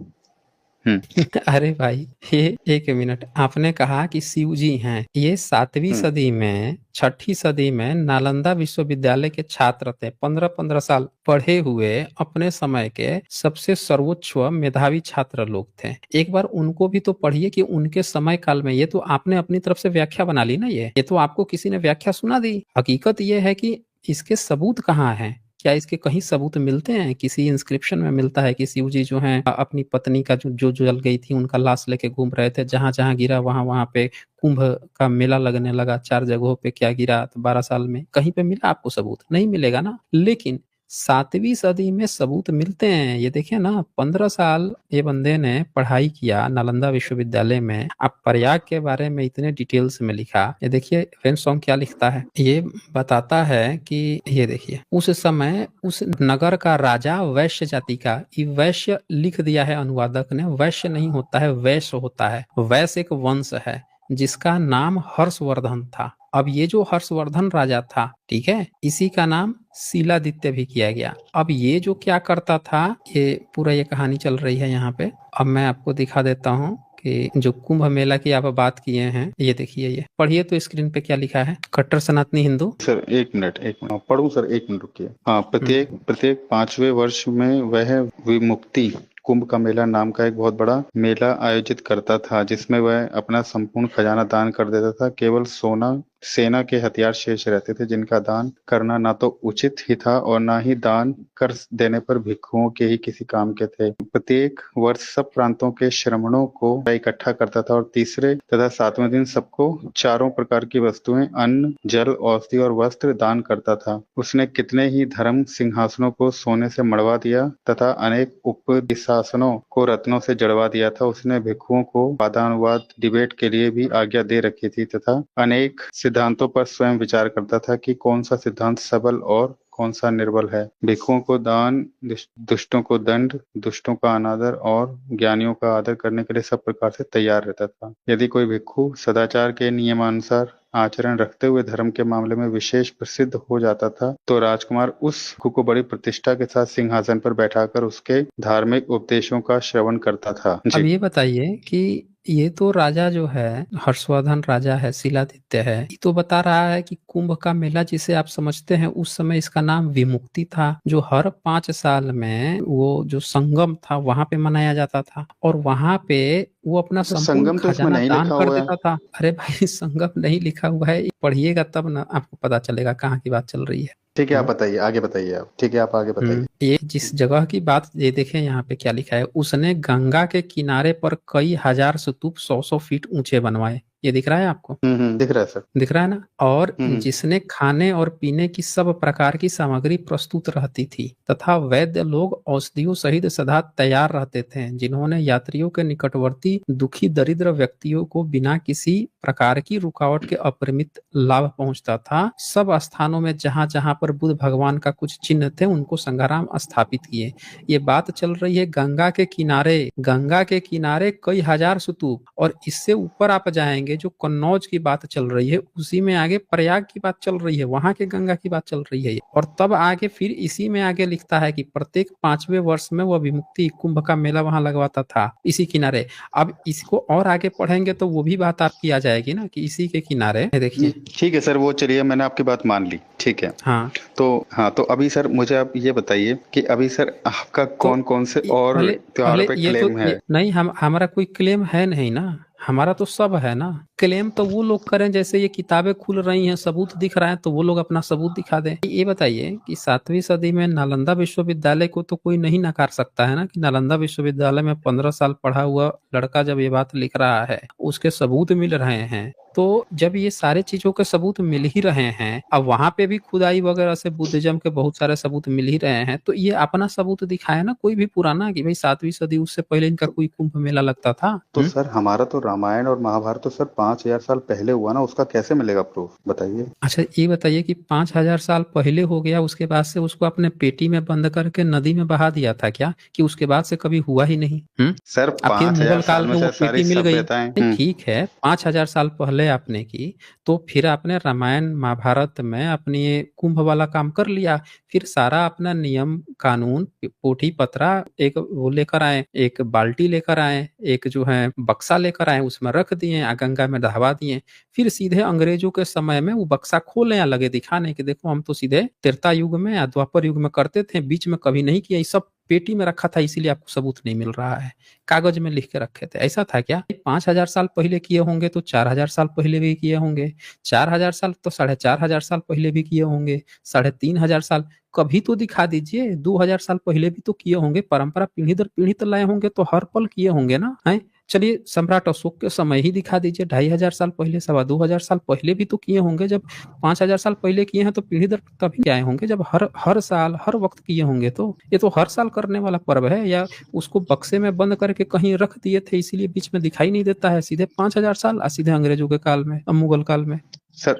अरे भाई, ये एक मिनट, आपने कहा कि शिव जी हैं, ये 7वीं सदी में, 6ठी सदी में नालंदा विश्वविद्यालय के छात्र थे, 15-15 साल पढ़े हुए, अपने समय के सबसे सर्वोच्च मेधावी छात्र लोग थे। एक बार उनको भी तो पढ़िए कि उनके समय काल में, ये तो आपने अपनी तरफ से व्याख्या बना ली ना, ये तो आपको किसी ने व्याख्या सुना दी। हकीकत ये है कि इसके सबूत कहाँ हैं? क्या इसके कहीं सबूत मिलते हैं? किसी इंस्क्रिप्शन में मिलता है कि शिव जी जो हैं अपनी पत्नी का जो जल गई थी उनका लाश लेके घूम रहे थे, जहां जहां गिरा वहां वहां पे कुंभ का मेला लगने लगा, 4 जगहों पे क्या गिरा तो 12 साल में, कहीं पे मिला आपको सबूत? नहीं मिलेगा ना। लेकिन 7वीं सदी में सबूत मिलते हैं। ये देखिए ना, 15 साल ये बंदे ने पढ़ाई किया नालंदा विश्वविद्यालय में। अब प्रयाग के बारे में इतने डिटेल्स में लिखा। ये देखिए रेनसोंग क्या लिखता है, ये बताता है कि ये देखिए, उस समय उस नगर का राजा वैश्य जाति का, ये वैश्य लिख दिया है अनुवादक ने, वैश्य नहीं होता है, वैश्य होता है। वैश्य एक वंश है जिसका नाम हर्षवर्धन था। अब ये जो हर्षवर्धन राजा था, ठीक है, इसी का नाम शीलादित्य भी किया गया। अब ये जो क्या करता था, ये पूरा ये कहानी चल रही है यहाँ पे। अब मैं आपको दिखा देता हूँ कि जो कुंभ मेला की आप बात किए हैं, ये देखिए, ये पढ़िए तो स्क्रीन पे क्या लिखा है। कट्टर सनातनी हिंदू। सर एक मिनट पढ़ूं सर, 1 मिनट रुकिए। हाँ, प्रत्येक 5वें वर्ष में वह विमुक्ति कुंभ का मेला नाम का एक बहुत बड़ा मेला आयोजित करता था, जिसमें वह अपना संपूर्ण खजाना दान कर देता था। केवल सेना के हथियार शेष रहते थे, जिनका दान करना ना तो उचित ही था और ना ही दान कर देने पर भिक्षुओं के ही किसी काम के थे। प्रत्येक वर्ष सब प्रांतों के श्रमणों को इकट्ठा करता था और तीसरे तथा 7वें दिन सबको 4 प्रकार की वस्तुएं, अन्न, जल, औषधि और वस्त्र दान करता था। उसने कितने ही धर्म सिंहासनों को सोने से मढ़वा दिया तथा अनेक उपदिशासनों को रत्नों से जड़वा दिया था। उसने भिक्षुओं को वादानुवाद डिबेट के लिए भी आज्ञा दे रखी थी तथा अनेक सिद्धांतों पर स्वयं विचार करता था कि कौन सा सिद्धांत सबल और कौन सा निर्बल है। भिक्षुओं को दान, दुष्टों को दंड, दुष्टों का अनादर और ज्ञानियों का आदर करने के लिए सब प्रकार से तैयार रहता था। यदि कोई भिक्षु सदाचार के नियमानुसार आचरण रखते हुए धर्म के मामले में विशेष प्रसिद्ध हो जाता था, तो राजकुमार उस भिक्षु को बड़ी प्रतिष्ठा के साथ सिंहासन पर बैठाकर उसके धार्मिक उपदेशों का श्रवण करता था। अब ये बताइए कि ये तो राजा जो है, हर्षवर्धन राजा है, शीलादित्य है, ये तो बता रहा है कि कुंभ का मेला जिसे आप समझते हैं, उस समय इसका नाम विमुक्ति था, जो हर 5 साल में वो जो संगम था वहां पे मनाया जाता था और वहां पे वो अपना संपूर्ण संगम तो इसमें खजाना नहीं दान लिखा कर हुआ है। देता था। अरे भाई, संगम नहीं लिखा हुआ है, पढ़िएगा तब ना आपको पता चलेगा कहाँ की बात चल रही है। ठीक है, आप बताइए, आगे बताइए आप। ठीक है, आप आगे बताइए। ये जिस जगह की बात, ये देखें यहाँ पे क्या लिखा है, उसने गंगा के किनारे पर कई हजार स्तूप 100-100 फीट ऊंचे बनवाए। ये दिख रहा है आपको? दिख रहा है सर। दिख रहा है ना। और जिसने खाने और पीने की सब प्रकार की सामग्री प्रस्तुत रहती थी तथा वैद्य लोग औषधियों सहित सदा तैयार रहते थे, जिन्होंने यात्रियों के निकटवर्ती दुखी दरिद्र व्यक्तियों को बिना किसी प्रकार की रुकावट के अपरिमित लाभ पहुंचता था। सब स्थानों में जहां जहां पर बुद्ध भगवान का कुछ चिन्ह थे, उनको संग्राम स्थापित किए। ये बात चल रही है गंगा के किनारे, गंगा के किनारे कई हजार स्तूप, और इससे ऊपर आप जाएंगे जो कन्नौज की बात चल रही है, उसी में आगे प्रयाग की बात चल रही है, वहां के गंगा की बात चल रही है। और तब आगे फिर इसी में आगे लिखता है कि प्रत्येक 5वें वर्ष में वह विमुक्ति कुंभ का मेला वहां लगवाता था, इसी किनारे। अब इसको और आगे पढ़ेंगे तो वो भी बात आपकी आ जाएगी ना कि इसी के किनारे। देखिए, ठीक है सर, वो चलिए, मैंने आपकी बात मान ली, ठीक है। हाँ तो अभी सर मुझे आप ये बताइए कि अभी सर आपका कौन कौन से और त्योहार पे क्लेम है? नहीं, हमारा कोई क्लेम है नहीं ना, हमारा तो सब है ना। क्लेम तो वो लोग करें, जैसे ये किताबें खुल रही हैं, सबूत दिख रहा है, तो वो लोग अपना सबूत दिखा दें। ये बताइए कि 7वीं सदी में नालंदा विश्वविद्यालय को तो कोई नहीं नकार सकता है ना, कि नालंदा विश्वविद्यालय में 15 साल पढ़ा हुआ लड़का जब ये बात लिख रहा है, उसके सबूत मिल रहे हैं, तो जब ये सारे चीजों के सबूत मिल ही रहे हैं, अब वहां पे भी खुदाई वगैरह से बुद्धिज्म के बहुत सारे सबूत मिल ही रहे हैं, तो ये अपना सबूत दिखाए ना कोई भी पुराना कि भाई 7वीं सदी उससे पहले इनका कोई कुंभ मेला लगता था। तो सर हमारा तो रामायण और महाभारत तो सर 5,000 साल पहले हुआ ना, उसका कैसे मिलेगा प्रूफ, बताइए। अच्छा ये बताइए कि 5,000 साल पहले हो गया, उसके बाद से उसको अपने पेटी में बंद करके नदी में बहा दिया था क्या, कि उसके बाद से कभी हुआ ही नहीं? सर अब फिर 5,000 मुगल साल काल में में वो सर सारी पेटी मिल गई। सभ्यताएं। नहीं ठीक है, 5,000 साल पहले आपने की, तो फिर आपने रामायण महाभारत में अपनी ये कुंभ वाला काम कर लिया, फिर सारा अपना नियम कानून पोथी पत्रा एक वो लेकर आए, एक बाल्टी लेकर आए, एक जो है बक्सा लेकर आए, उसमें रख दिए, गंगा में दहवा दिए, फिर सीधे अंग्रेजों के समय में वो बक्सा खोलने या लगे दिखाने कि देखो हम तो सीधे त्रेता युग में या द्वापर युग में करते थे, बीच में कभी नहीं किया, ये सब पेटी में रखा था, इसीलिए आपको सबूत नहीं मिल रहा है, कागज में लिख के रखे थे। ऐसा था क्या? 5,000 साल पहले किए होंगे तो 4,000 साल पहले भी किए होंगे, 4,000 साल तो 4,500 साल पहले भी किए होंगे, 3,500 साल कभी तो दिखा दीजिए, 2,000 साल पहले भी तो किए होंगे, परंपरा पीढ़ी दर पीढ़ी तो लाए होंगे, तो हर पल किए होंगे ना है। चलिए सम्राट अशोक के समय ही दिखा दीजिए, 2,500 साल पहले, 2,200 साल पहले भी तो किए होंगे। जब 5,000 साल पहले किए हैं तो पीढ़ी दर तभी आए होंगे जब हर साल हर वक्त किए होंगे। तो ये तो हर साल करने वाला पर्व है, या उसको बक्से में बंद करके कहीं रख दिए थे इसीलिए बीच में दिखाई नहीं देता है? सीधे 5,000 साल सीधे अंग्रेजों के काल में, मुगल काल में। सर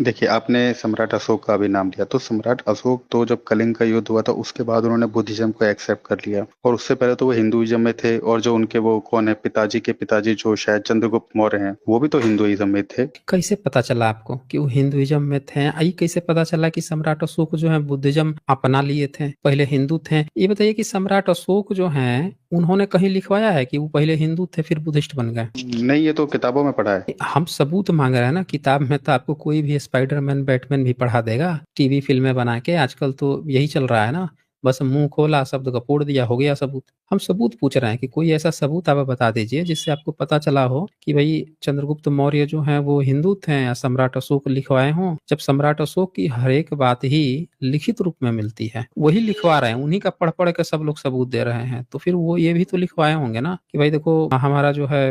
देखिए, आपने सम्राट अशोक का भी नाम लिया, तो सम्राट अशोक तो जब कलिंग का युद्ध हुआ था उसके बाद उन्होंने बुद्धिज्म को एक्सेप्ट कर लिया, और उससे पहले तो वो हिंदुइज्म में थे, और जो उनके वो कौन है पिताजी के पिताजी जो शायद चंद्रगुप्त मौर्य हैं, वो भी तो हिंदुइज्म में थे। कैसे पता चला आपको कि वो हिंदुइज्म में थे? आई कैसे पता चला कि सम्राट अशोक जो है बुद्धिज्म अपना लिए थे, पहले हिंदू थे? ये बताइए कि सम्राट अशोक जो हैं उन्होंने कहीं लिखवाया है कि वो पहले हिंदू थे फिर बुद्धिस्ट बन गए? नहीं, ये तो किताबों में पढ़ा है। हम सबूत मांग रहे हैं ना, किताब में तो आपको कोई भी स्पाइडरमैन बैटमैन भी पढ़ा देगा, टीवी फिल्में बना के, आजकल तो यही चल रहा है ना, बस मुंह खोला शब्द का पोड़ दिया, हो गया सबूत। हम सबूत पूछ रहे हैं कि कोई ऐसा सबूत आप बता दीजिए जिससे आपको पता चला हो कि भाई चंद्रगुप्त मौर्य जो हैं वो हिंदू थे, या सम्राट अशोक लिखवाए हों। जब सम्राट अशोक की हर एक बात ही लिखित रूप में मिलती है, वही लिखवा रहे हैं, उन्हीं का पढ़ पढ़ के सब लोग सबूत दे रहे हैं, तो फिर वो ये भी तो लिखवाए होंगे ना कि भाई देखो हमारा जो है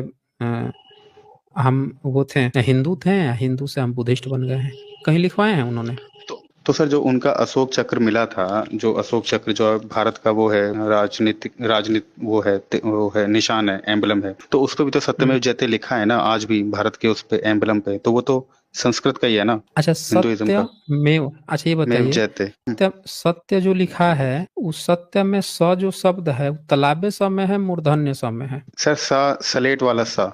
हम वो थे हिंदू थे, हिंदू से हम बुद्धिस्ट बन गए हैं, कहीं लिखवाए हैं उन्होंने? तो सर जो उनका अशोक चक्र मिला था, जो अशोक चक्र जो भारत का वो है राजनीतिक वो है निशान है, एम्बलम है, तो उस पर भी तो सत्यमेव जयते लिखा है ना, आज भी भारत के उस पे एम्बलम पे, तो वो तो संस्कृत का ही है ना। अच्छा हिंदुइज्म का सत्यमेव, अच्छा ये मेव बताइए, जयते। सत्य जो लिखा है उस सत्य में स जो शब्द है वो तलाबे स में है, मूर्धन्य स में है? सर सा सलेट वाला सा।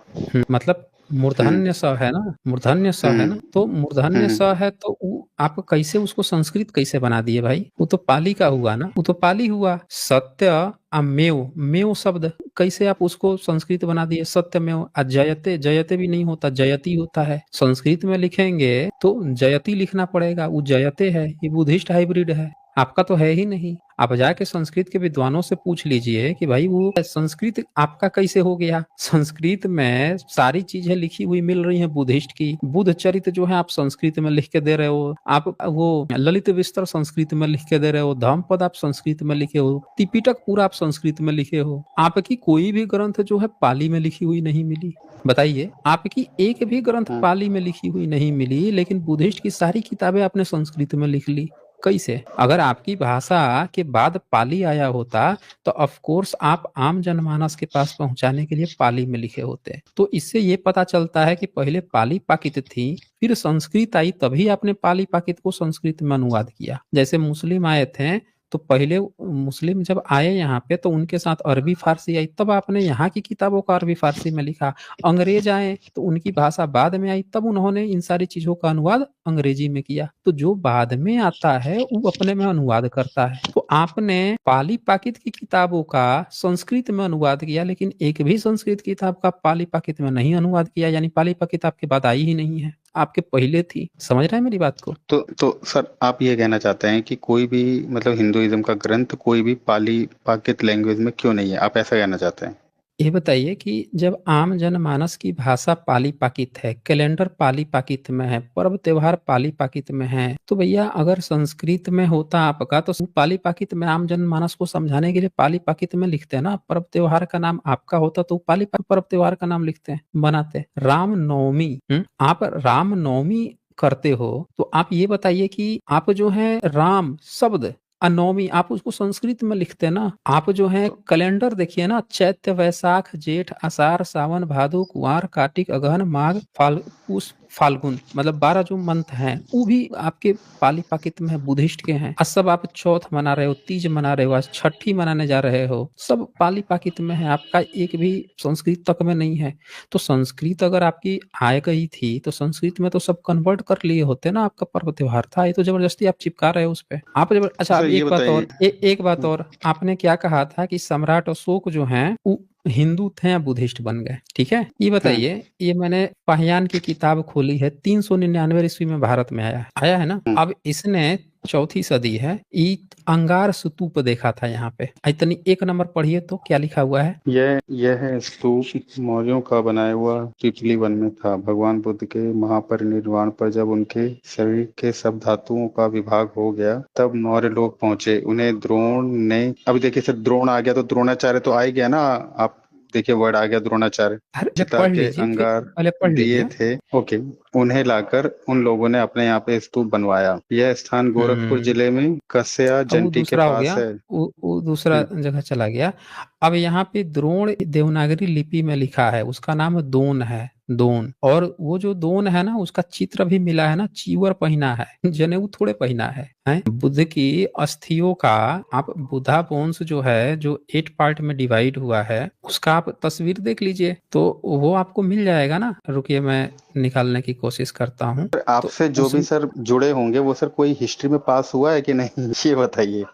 मतलब मूर्धन्य स है ना, मूर्धन्य स है ना, तो मूर्धन्य स है तो आप कैसे उसको संस्कृत कैसे बना दिए भाई? वो तो पाली का हुआ ना, वो तो पाली हुआ। सत्य मेव, मेव शब्द कैसे आप उसको संस्कृत बना दिए? सत्यमेव। जयते, जयते भी नहीं होता, जयती होता है। संस्कृत में लिखेंगे तो जयती लिखना पड़ेगा, वो जयते है, ये बुद्धिस्ट हाइब्रिड है, आपका तो है ही नहीं। आप जाके संस्कृत के विद्वानों से पूछ लीजिए कि भाई वो संस्कृत आपका कैसे हो गया? संस्कृत में सारी चीजें लिखी हुई मिल रही हैं बुद्धिस्ट की। बुद्ध चरित्र जो है आप संस्कृत में लिख के दे रहे हो, आप वो ललित विस्तर संस्कृत में लिख के दे रहे हो, धम्मपद आप संस्कृत में लिखे हो, त्रिपिटक पूरा आप संस्कृत में लिखे हो। आपकी कोई भी ग्रंथ जो है पाली में लिखी हुई नहीं मिली। बताइए, आपकी एक भी ग्रंथ पाली में लिखी हुई नहीं मिली, लेकिन बुद्धिस्ट की सारी किताबें आपने संस्कृत में लिख ली। कैसे? अगर आपकी भाषा के बाद पाली आया होता तो ऑफ कोर्स आप आम जनमानस के पास पहुंचाने के लिए पाली में लिखे होते। तो इससे ये पता चलता है कि पहले पाली पाकित थी, फिर संस्कृत आई, तभी आपने पाली पाकित को संस्कृत में अनुवाद किया। जैसे मुस्लिम आए थे तो पहले मुस्लिम जब आए यहाँ पे तो उनके साथ अरबी फारसी आई, तब आपने यहाँ की किताबों का अरबी फारसी में लिखा। अंग्रेज आए तो उनकी भाषा बाद में आई, तब उन्होंने इन सारी चीजों का अनुवाद अंग्रेजी में किया। तो जो बाद में आता है वो अपने में अनुवाद करता है। तो आपने पाली पाकित की किताबों का संस्कृत में अनुवाद किया, लेकिन एक भी संस्कृत किताब का पाली पाकित में नहीं अनुवाद किया, यानी पाली पाकित आपके बाद आई ही नहीं है, आपके पहले थी। समझ रहे हैं मेरी बात को? तो सर आप ये कहना चाहते हैं कि कोई भी मतलब हिंदुइज्म का ग्रंथ कोई भी पाली पाकित लैंग्वेज में क्यों नहीं है, आप ऐसा कहना चाहते हैं? ये बताइए कि जब आम जनमानस की भाषा पाली पाकित है, कैलेंडर पाली पाकित में है, पर्व त्योहार पाली पाकित में है, तो भैया अगर संस्कृत में होता आपका तो पाली पाकित में आम जनमानस को समझाने के लिए पाली पाकित में लिखते हैं ना। पर्व त्योहार का नाम आपका होता तो पाली पर्व त्योहार का नाम लिखते हैं, बनाते। राम नवमी, आप राम नवमी करते हो तो आप ये बताइए कि आप जो है राम शब्द नवमी आप उसको संस्कृत में लिखते हैं ना। आप जो है कैलेंडर देखिए ना, चैत्र वैशाख जेठ आषाढ़ सावन भादो कुंवार कार्तिक अगहन माघ पुष फाल्गुन, मतलब 12 जो मंथ हैं वो भी आपके पाली पाकित में है, बुद्धिस्ट के हैं। सब आप चौथ मना रहे हो, तीज मना रहे हो, आज छठी मनाने जा रहे हो, सब पाली पाकित में है, आपका एक भी संस्कृत तक में नहीं है। तो संस्कृत अगर आपकी आय गई थी तो संस्कृत में तो सब कन्वर्ट कर लिए होते ना। आपका पर्व त्योहार था, ये तो जबरदस्ती आप चिपका रहे हो उस पे। आप अच्छा, सर अब ये एक बात और, बताइए। एक बात और, आपने क्या कहा था कि सम्राट अशोक जो हैं वो हिंदू थे या बुद्धिस्ट बन गए, ठीक है। ये बताइए, ये मैंने पाहियान की किताब खोली है, 399 ईस्वी में भारत में आया है ना। अब इसने चौथी सदी है, ई अंगार स्तूप देखा था यहाँ पे। इतनी एक नंबर पढ़िए तो क्या लिखा हुआ है। यह स्तूप मौर्यों का बनाया हुआ पिपली वन में था। भगवान बुद्ध के महापरिनिर्वाण पर जब उनके शरीर के सब धातुओं का विभाग हो गया तब मौर्य लोग पहुंचे। उन्हें द्रोण ने, अभी देखिए सर, द्रोण आ गया तो द्रोणाचार्य तो आ ही गया ना। आप देखिए वर्ड आ गया द्रोणाचार्य। अरे चिता पढ़ के लीजिए, फिर अंगार पहले पढ़ दिए लीजिए। थे। ओके। उन्हें लाकर उन लोगों ने अपने यहाँ पे स्तूप बनवाया। यह स्थान गोरखपुर हम्म जिले में कस्या अब वो जंटी के दूसरा हो पास गया, है। वो दूसरा जगह चला गया। अब यहाँ पे द्रोण देवनागरी लिपि में लिखा है, उसका नाम दोन है, दोन। और वो जो दोन है ना, उसका चित्र भी मिला है ना, चीवर पहना है, जनेऊ थोड़े पहना है, हैं? बुद्ध की अस्थियों का, आप बुद्धा बोन्स जो है, जो 8 पार्ट में डिवाइड हुआ है, उसका आप तस्वीर देख लीजिए तो वो आपको मिल जाएगा ना। रुकिए मैं निकालने की कोशिश करता हूँ। सर, तो आपसे जो उस भी सर जुड़े होंगे वो सर कोई हिस्ट्री में पास हुआ है कि नहीं, ये बताइए।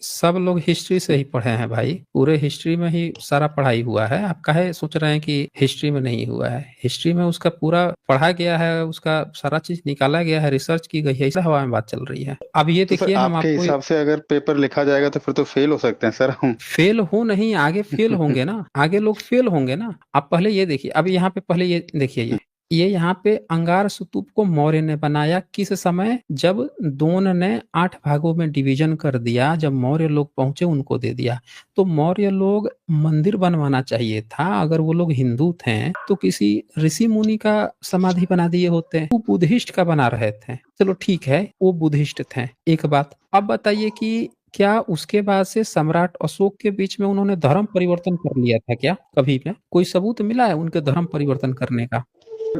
सब लोग हिस्ट्री से ही पढ़े हैं भाई, पूरे हिस्ट्री में ही सारा पढ़ाई हुआ है। आप काहे सोच रहे हैं कि हिस्ट्री में नहीं हुआ है? हिस्ट्री में उसका पूरा पढ़ा गया है, उसका सारा चीज निकाला गया है, रिसर्च की गई है, ऐसा हवा में बात चल रही है। अब ये तो सर देखिए, हम आपके आपको हिसाब से अगर पेपर लिखा जाएगा तो फिर तो फेल हो सकते हैं सर हम। फेल हो नहीं, आगे फेल होंगे ना, आगे लोग फेल होंगे ना। आप पहले ये देखिए, अब यहाँ पे पहले ये देखिए, ये यहाँ पे अंगार स्तूप को मौर्य ने बनाया किस समय, जब दोन ने 8 भागों में डिवीजन कर दिया, जब मौर्य लोग पहुंचे उनको दे दिया। तो मौर्य लोग मंदिर बनवाना चाहिए था, अगर वो लोग हिंदू थे तो किसी ऋषि मुनि का समाधि बना दिए होते। वो बुद्धिस्ट का बना रहे थे, चलो ठीक है, वो बुद्धिस्ट थे, एक बात। अब बताइए कि क्या उसके बाद से सम्राट अशोक के बीच में उन्होंने धर्म परिवर्तन कर लिया था क्या कभी में? कोई सबूत मिला है उनके धर्म परिवर्तन करने का?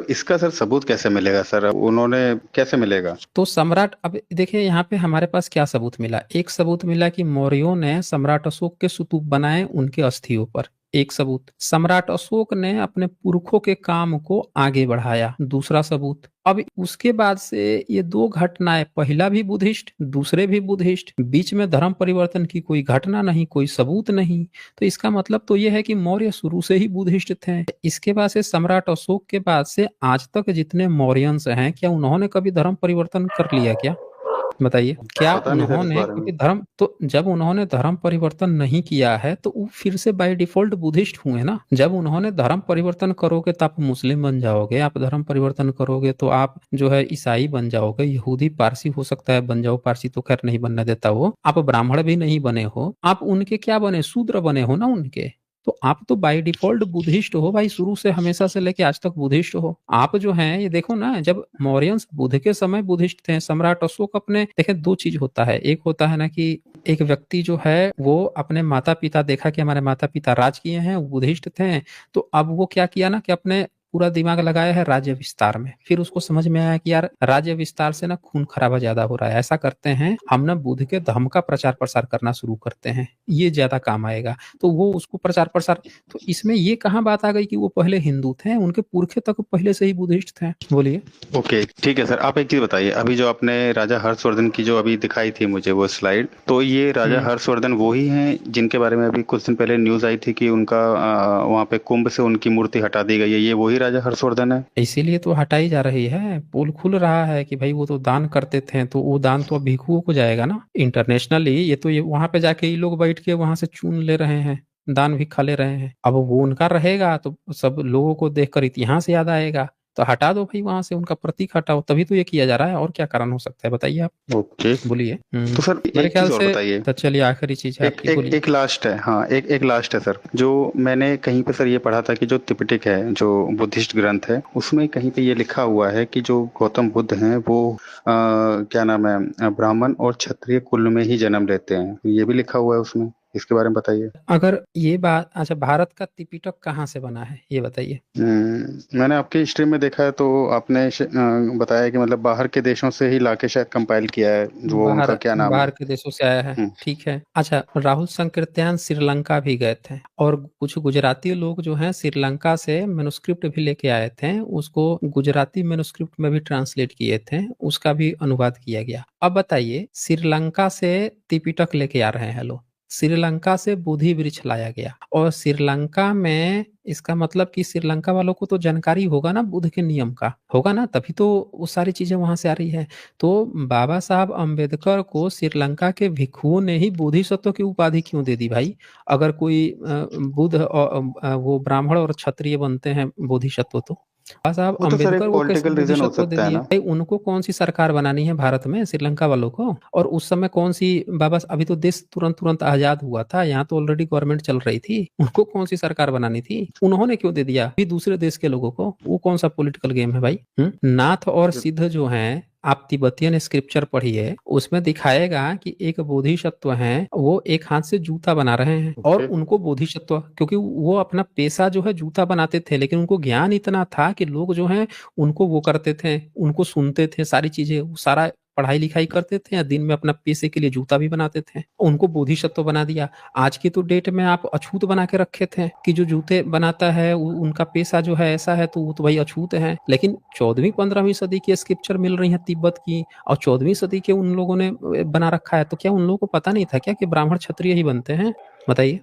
इसका सर सबूत कैसे मिलेगा सर, उन्होंने कैसे मिलेगा? तो सम्राट, अब देखिए यहाँ पे हमारे पास क्या सबूत मिला। एक सबूत मिला कि मौर्यों ने सम्राट अशोक के स्तूप बनाए उनके अस्थियों पर, एक सबूत। सम्राट अशोक ने अपने पुरखों के काम को आगे बढ़ाया, दूसरा सबूत। अब उसके बाद से ये 2 घटनाएं, पहला भी बुद्धिस्ट, दूसरे भी बुद्धिस्ट, बीच में धर्म परिवर्तन की कोई घटना नहीं, कोई सबूत नहीं। तो इसका मतलब तो ये है कि मौर्य शुरू से ही बुद्धिस्ट थे। इसके बाद से सम्राट अशोक के बाद से आज तक जितने मौर्यंस हैं, क्या उन्होंने कभी धर्म परिवर्तन कर लिया क्या? बताइए, क्या पता नहीं सर इस उन्होंने बारे में। कभी धर्म, तो जब उन्होंने धर्म परिवर्तन नहीं किया है तो वो फिर से बाय डिफॉल्ट बुद्धिस्ट हुए ना। जब उन्होंने धर्म परिवर्तन करोगे तो आप मुस्लिम बन जाओगे, आप धर्म परिवर्तन करोगे तो आप जो है ईसाई बन जाओगे, यहूदी, पारसी हो सकता है बन जाओ, पारसी तो खैर नहीं बनने देता वो। आप ब्राह्मण भी नहीं बने हो, आप उनके क्या बने, शूद्र बने हो ना उनके। तो आप तो बाय डिफॉल्ट बुद्धिस्ट हो भाई, शुरू से हमेशा से लेके आज तक बुद्धिस्ट हो आप। जो हैं ये देखो ना, जब मौर्यंस बुद्ध के समय बुद्धिस्ट थे, सम्राट अशोक अपने, देखे 2 चीज होता है, एक होता है ना कि एक व्यक्ति जो है वो अपने माता पिता, देखा कि हमारे माता पिता राज किए हैं, वो बुद्धिस्ट थे, तो अब वो क्या किया ना कि अपने पूरा दिमाग लगाया है राज्य विस्तार में। फिर उसको समझ में आया कि यार राज्य विस्तार से ना खून खराबा ज्यादा हो रहा है, ऐसा करते हैं हम ना बुद्ध के धर्म का प्रचार प्रसार करना शुरू करते हैं, ये ज्यादा काम आएगा। तो वो उसको प्रचार प्रसार, तो इसमें ये कहाँ बात आ गई कि वो पहले हिंदू थे, उनके पुरखे तक पहले से ही बुद्धिस्ट थे। बोलिए। ओके ठीक है सर, आप एक चीज बताइए, अभी जो आपने राजा हर्षवर्धन की जो अभी दिखाई थी मुझे वो स्लाइड, तो ये राजा हर्षवर्धन वो ही हैं जिनके बारे में अभी कुछ दिन पहले न्यूज आई थी कि उनका वहां पे कुंभ से उनकी मूर्ति हटा दी गई है, ये वही राजा हर्षवर्धन है? इसीलिए तो हटाई जा रही है, पोल खुल रहा है कि भाई वो तो दान करते थे, तो वो दान तो अब भिखुओं को जाएगा ना इंटरनेशनली। ये तो ये वहां पे जाके ये लोग बैठ के वहां से चून ले रहे हैं, दान भी खा ले रहे हैं। अब वो उनका रहेगा तो सब लोगों को देखकर इतिहास याद आएगा, तो हटा दो भाई, वहां से उनका प्रतीक हटाओ, तभी तो ये किया जा रहा है। और क्या कारण हो सकता है बताइए आप, ओके। बोलिए। तो सर मेरे एक ख्याल चीज और से बताइए। तो चलिए आखिरी चीज है एक आपकी, एक बोलिए। एक लास्ट है, हाँ, एक लास्ट है सर। जो मैंने कहीं पे सर ये पढ़ा था कि जो त्रिपिटक है, जो बुद्धिस्ट ग्रंथ है, उसमें कहीं पे ये लिखा हुआ है कि जो गौतम बुद्ध हैं वो क्या नाम है, ब्राह्मण और क्षत्रिय कुल में ही जन्म लेते हैं। ये भी लिखा हुआ है उसमें, इसके बारे में बताइए। अगर ये बात, अच्छा, भारत का त्रिपिटक कहाँ से बना है ये बताइए। मैंने आपके हिस्ट्री में देखा है, तो आपने बताया कि मतलब बाहर के देशों से ही लाके शायद कंपाइल किया है, जो वो बाहर उनका क्या नाम है। बाहर के देशों से आया है, हम्म, ठीक है। अच्छा, राहुल संकृत्यान श्रीलंका भी गए थे, और कुछ गुजराती लोग जो हैं श्रीलंका से मेनुस्क्रिप्ट भी लेके आए थे, उसको गुजराती मेनुस्क्रिप्ट में भी ट्रांसलेट किए थे, उसका भी अनुवाद किया गया। अब बताइए, श्रीलंका से त्रिपिटक लेके आ रहे हैं लोग, श्रीलंका से बोधि वृक्ष लाया गया, और श्रीलंका में, इसका मतलब कि श्रीलंका वालों को तो जानकारी होगा ना बुद्ध के नियम का, होगा ना, तभी तो वो सारी चीजें वहां से आ रही है। तो बाबा साहब अंबेडकर को श्रीलंका के भिक्षुओं ने ही बोधिसत्व की उपाधि क्यों दे दी भाई? अगर कोई बुद्ध और वो ब्राह्मण और क्षत्रिय बनते हैं बोधिसत्व, तो बाबा साहब वो तो सर अंबेडकर एक वो कैसे पॉलिटिकल रीजन हो बोधिसत्व दे सकता है दिए ना। भाई? उनको कौन सी सरकार बनानी है भारत में, श्रीलंका वालों को? और उस समय कौन सी, बाबा, अभी तो देश तुरंत तुरंत आजाद हुआ था, यहाँ तो ऑलरेडी गवर्नमेंट चल रही थी, उनको कौन सी सरकार बनानी थी? उन्होंने क्यों दे दिया भी दूसरे देश के लोगों को? वो कौन सा पॉलिटिकल गेम है भाई? नाथ और सिद्ध जो हैं, आप तिब्बतियन स्क्रिप्चर पढ़िए, उसमें दिखाएगा कि एक बोधिसत्व हैं, वो एक हाथ से जूता बना रहे हैं, और ओके। उनको बोधिसत्व, क्योंकि वो अपना पेशा जो है जूता बनाते थे, लेकिन उनको ज्ञान इतना था कि लोग जो हैं उनको वो करते थे, उनको सुनते थे, सारी चीजें, वो सारा पढ़ाई लिखाई करते थे, या दिन में अपना पेशे के लिए जूता भी बनाते थे, उनको बोधिसत्व बना दिया। आज की तो डेट में आप अछूत बना के रखे थे कि जो जूते बनाता है उनका पेशा जो है ऐसा है, तो वो तो भाई अछूत है। लेकिन 14वीं-15वीं सदी की स्क्रिप्चर मिल रही है तिब्बत की, और 14वीं सदी के उन लोगों ने बना रखा है, तो क्या उन लोगों को पता नहीं था क्या कि ब्राह्मण क्षत्रिय ही बनते हैं? बताइए।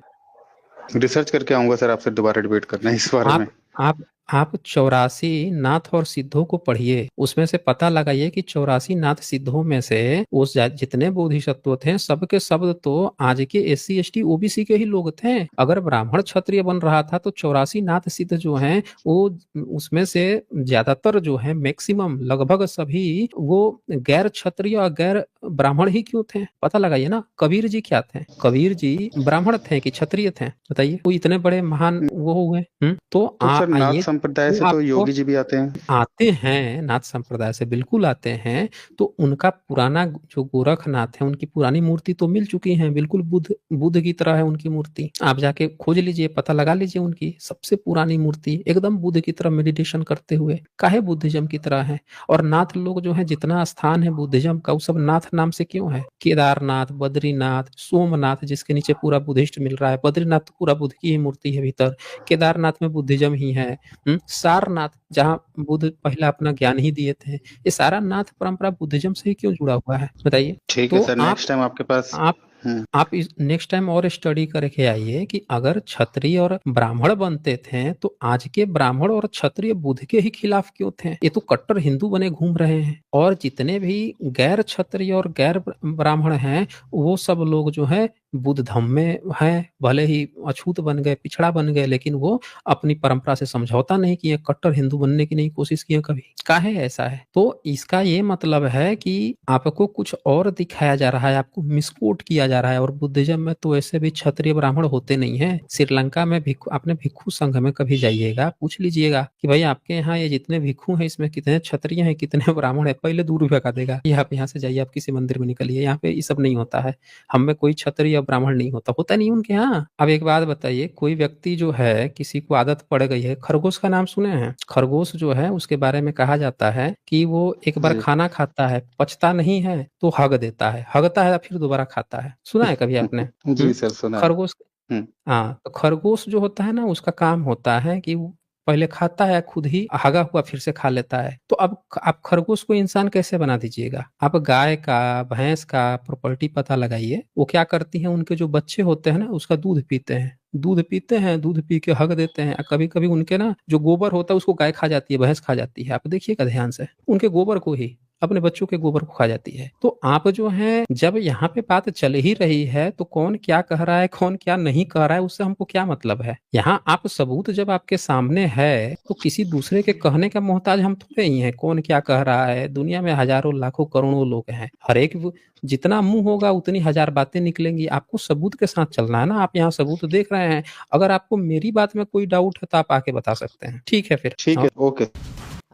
रिसर्च करके आऊंगा सर, आपसे दोबारा डिबेट करना है इस बारे में। आप आप आप 84 नाथ और सिद्धों को पढ़िए, उसमें से पता लगाइए कि 84 नाथ सिद्धों में से उस जितने बोधिसत्व थे, सब के सब तो आज के SC ST OBC के ही लोग थे। अगर ब्राह्मण क्षत्रिय बन रहा था तो 84 नाथ सिद्ध जो हैं, वो उसमें से ज्यादातर जो है, मैक्सिमम लगभग सभी, वो गैर क्षत्रिय और गैर ब्राह्मण ही क्यों थे? पता लगाइए ना। कबीर जी क्या थे? कबीर जी ब्राह्मण थे कि क्षत्रिय थे? बताइए। वो इतने बड़े महान वो हुए। तो तो सर नाथ आइए, संप्रदाय से वो तो आपको योगी जी भी आते हैं। आते हैं, नाथ संप्रदाय से बिल्कुल आते हैं। तो उनका पुराना जो गोरखनाथ है, उनकी पुरानी मूर्ति तो मिल चुकी है, बिल्कुल बुद्ध बुद्ध की तरह है उनकी मूर्ति। आप जाके खोज लीजिए, पता लगा लीजिए, उनकी सबसे पुरानी मूर्ति एकदम बुद्ध की तरह मेडिटेशन करते हुए, काहे बुद्धिज्म की तरह है। और नाथ लोग जो है, जितना स्थान है बुद्धिज्म का, वो सब नाथ नाम से क्यों है? केदारनाथ, बद्रीनाथ, सोमनाथ, जिसके नीचे पूरा बुद्धिस्ट मिल रहा है, बद्रीनाथ तो पूरा बुद्ध की ही मूर्ति है भीतर, केदारनाथ में बुद्धिज्म ही है। सारनाथ, जहाँ बुद्ध पहला अपना ज्ञान ही दिए थे, ये सारा नाथ परंपरा बुद्धिज्म से ही क्यों जुड़ा हुआ है बताइए? ठीक है तो सर, नेक्स्ट टाइम आपके पास। आप हम्म। आप इस नेक्स्ट टाइम और स्टडी करके आइए कि अगर क्षत्रिय और ब्राह्मण बनते थे, तो आज के ब्राह्मण और क्षत्रिय बुद्ध के ही खिलाफ क्यों थे? ये तो कट्टर हिंदू बने घूम रहे हैं। और जितने भी गैर क्षत्रिय और गैर ब्राह्मण हैं, वो सब लोग जो है बुद्ध धर्म में हैं, भले ही अछूत बन गए, पिछड़ा बन गए, लेकिन वो अपनी परंपरा से समझौता नहीं किए, कट्टर हिंदू बनने की नहीं कोशिश किए कभी। काहे ऐसा है? तो इसका ये मतलब है कि आपको कुछ और दिखाया जा रहा है, आपको मिसकोट किया जा रहा है। और बुद्धिज्म में तो ऐसे भी क्षत्रिय ब्राह्मण होते नहीं है। श्रीलंका में भिक्षु, आपने भिक्षु संघ में कभी जाइएगा, पूछ लीजिएगा कि भाई आपके यहाँ ये जितने भिक्षु हैं, इसमें कितने क्षत्रिय हैं, कितने ब्राह्मण है, पहले दूर भगा देगा। ये आप यहाँ से जाइए, आप किसी मंदिर में निकलिए, यहाँ पे ये सब नहीं होता है। हम में कोई क्षत्रिय या ब्राह्मण नहीं होता, होता नहीं उनके यहाँ। अब एक बात बताइए, कोई व्यक्ति जो है, किसी को आदत पड़ गई है, खरगोश का नाम सुने हैं? खरगोश जो है, उसके बारे में कहा जाता है कि वो एक बार जी। खाना खाता है, पचता नहीं है, तो हग देता है, हगता है, फिर दोबारा खाता है। सुना है कभी आपने? जी सर, सुना है। खरगोश। हम्म। हाँ, तो खरगोश जो होता है ना, उसका काम होता है कि वो पहले खाता है, खुद ही हगा हुआ फिर से खा लेता है। तो अब आप खरगोश को इंसान कैसे बना दीजिएगा? आप गाय का, भैंस का प्रॉपर्टी पता लगाइए, वो क्या करती हैं, उनके जो बच्चे होते हैं ना, उसका दूध पीते हैं, दूध पीते हैं, दूध पी के हग देते हैं। कभी कभी उनके ना जो गोबर होता है, उसको गाय खा जाती है, भैंस खा जाती है। आप देखिएगा ध्यान से, उनके गोबर को ही अपने बच्चों के गोबर को खा जाती है। तो आप जो है जब यहाँ पे बात चल ही रही है तो कौन क्या कह रहा है, कौन क्या नहीं कह रहा है, उससे हमको क्या मतलब है। यहाँ आप सबूत जब आपके सामने है तो किसी दूसरे के कहने का मोहताज हम थोड़े ही हैं। कौन क्या कह रहा है, दुनिया में हजारों लाखों करोड़ों लोग हैं, हर एक जितना मुंह होगा उतनी हजार बातें निकलेंगी। आपको सबूत के साथ चलना है ना। आप यहाँ सबूत देख रहे हैं, अगर आपको मेरी बात में कोई डाउट है तो आप आके बता सकते हैं। ठीक है फिर। ठीक है, ओके।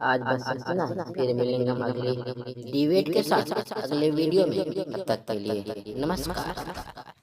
आज बस इतना, फिर मिलेंगे हम अगले डिबेट के साथ अगले वीडियो में। तब तक के लिए नमस्कार।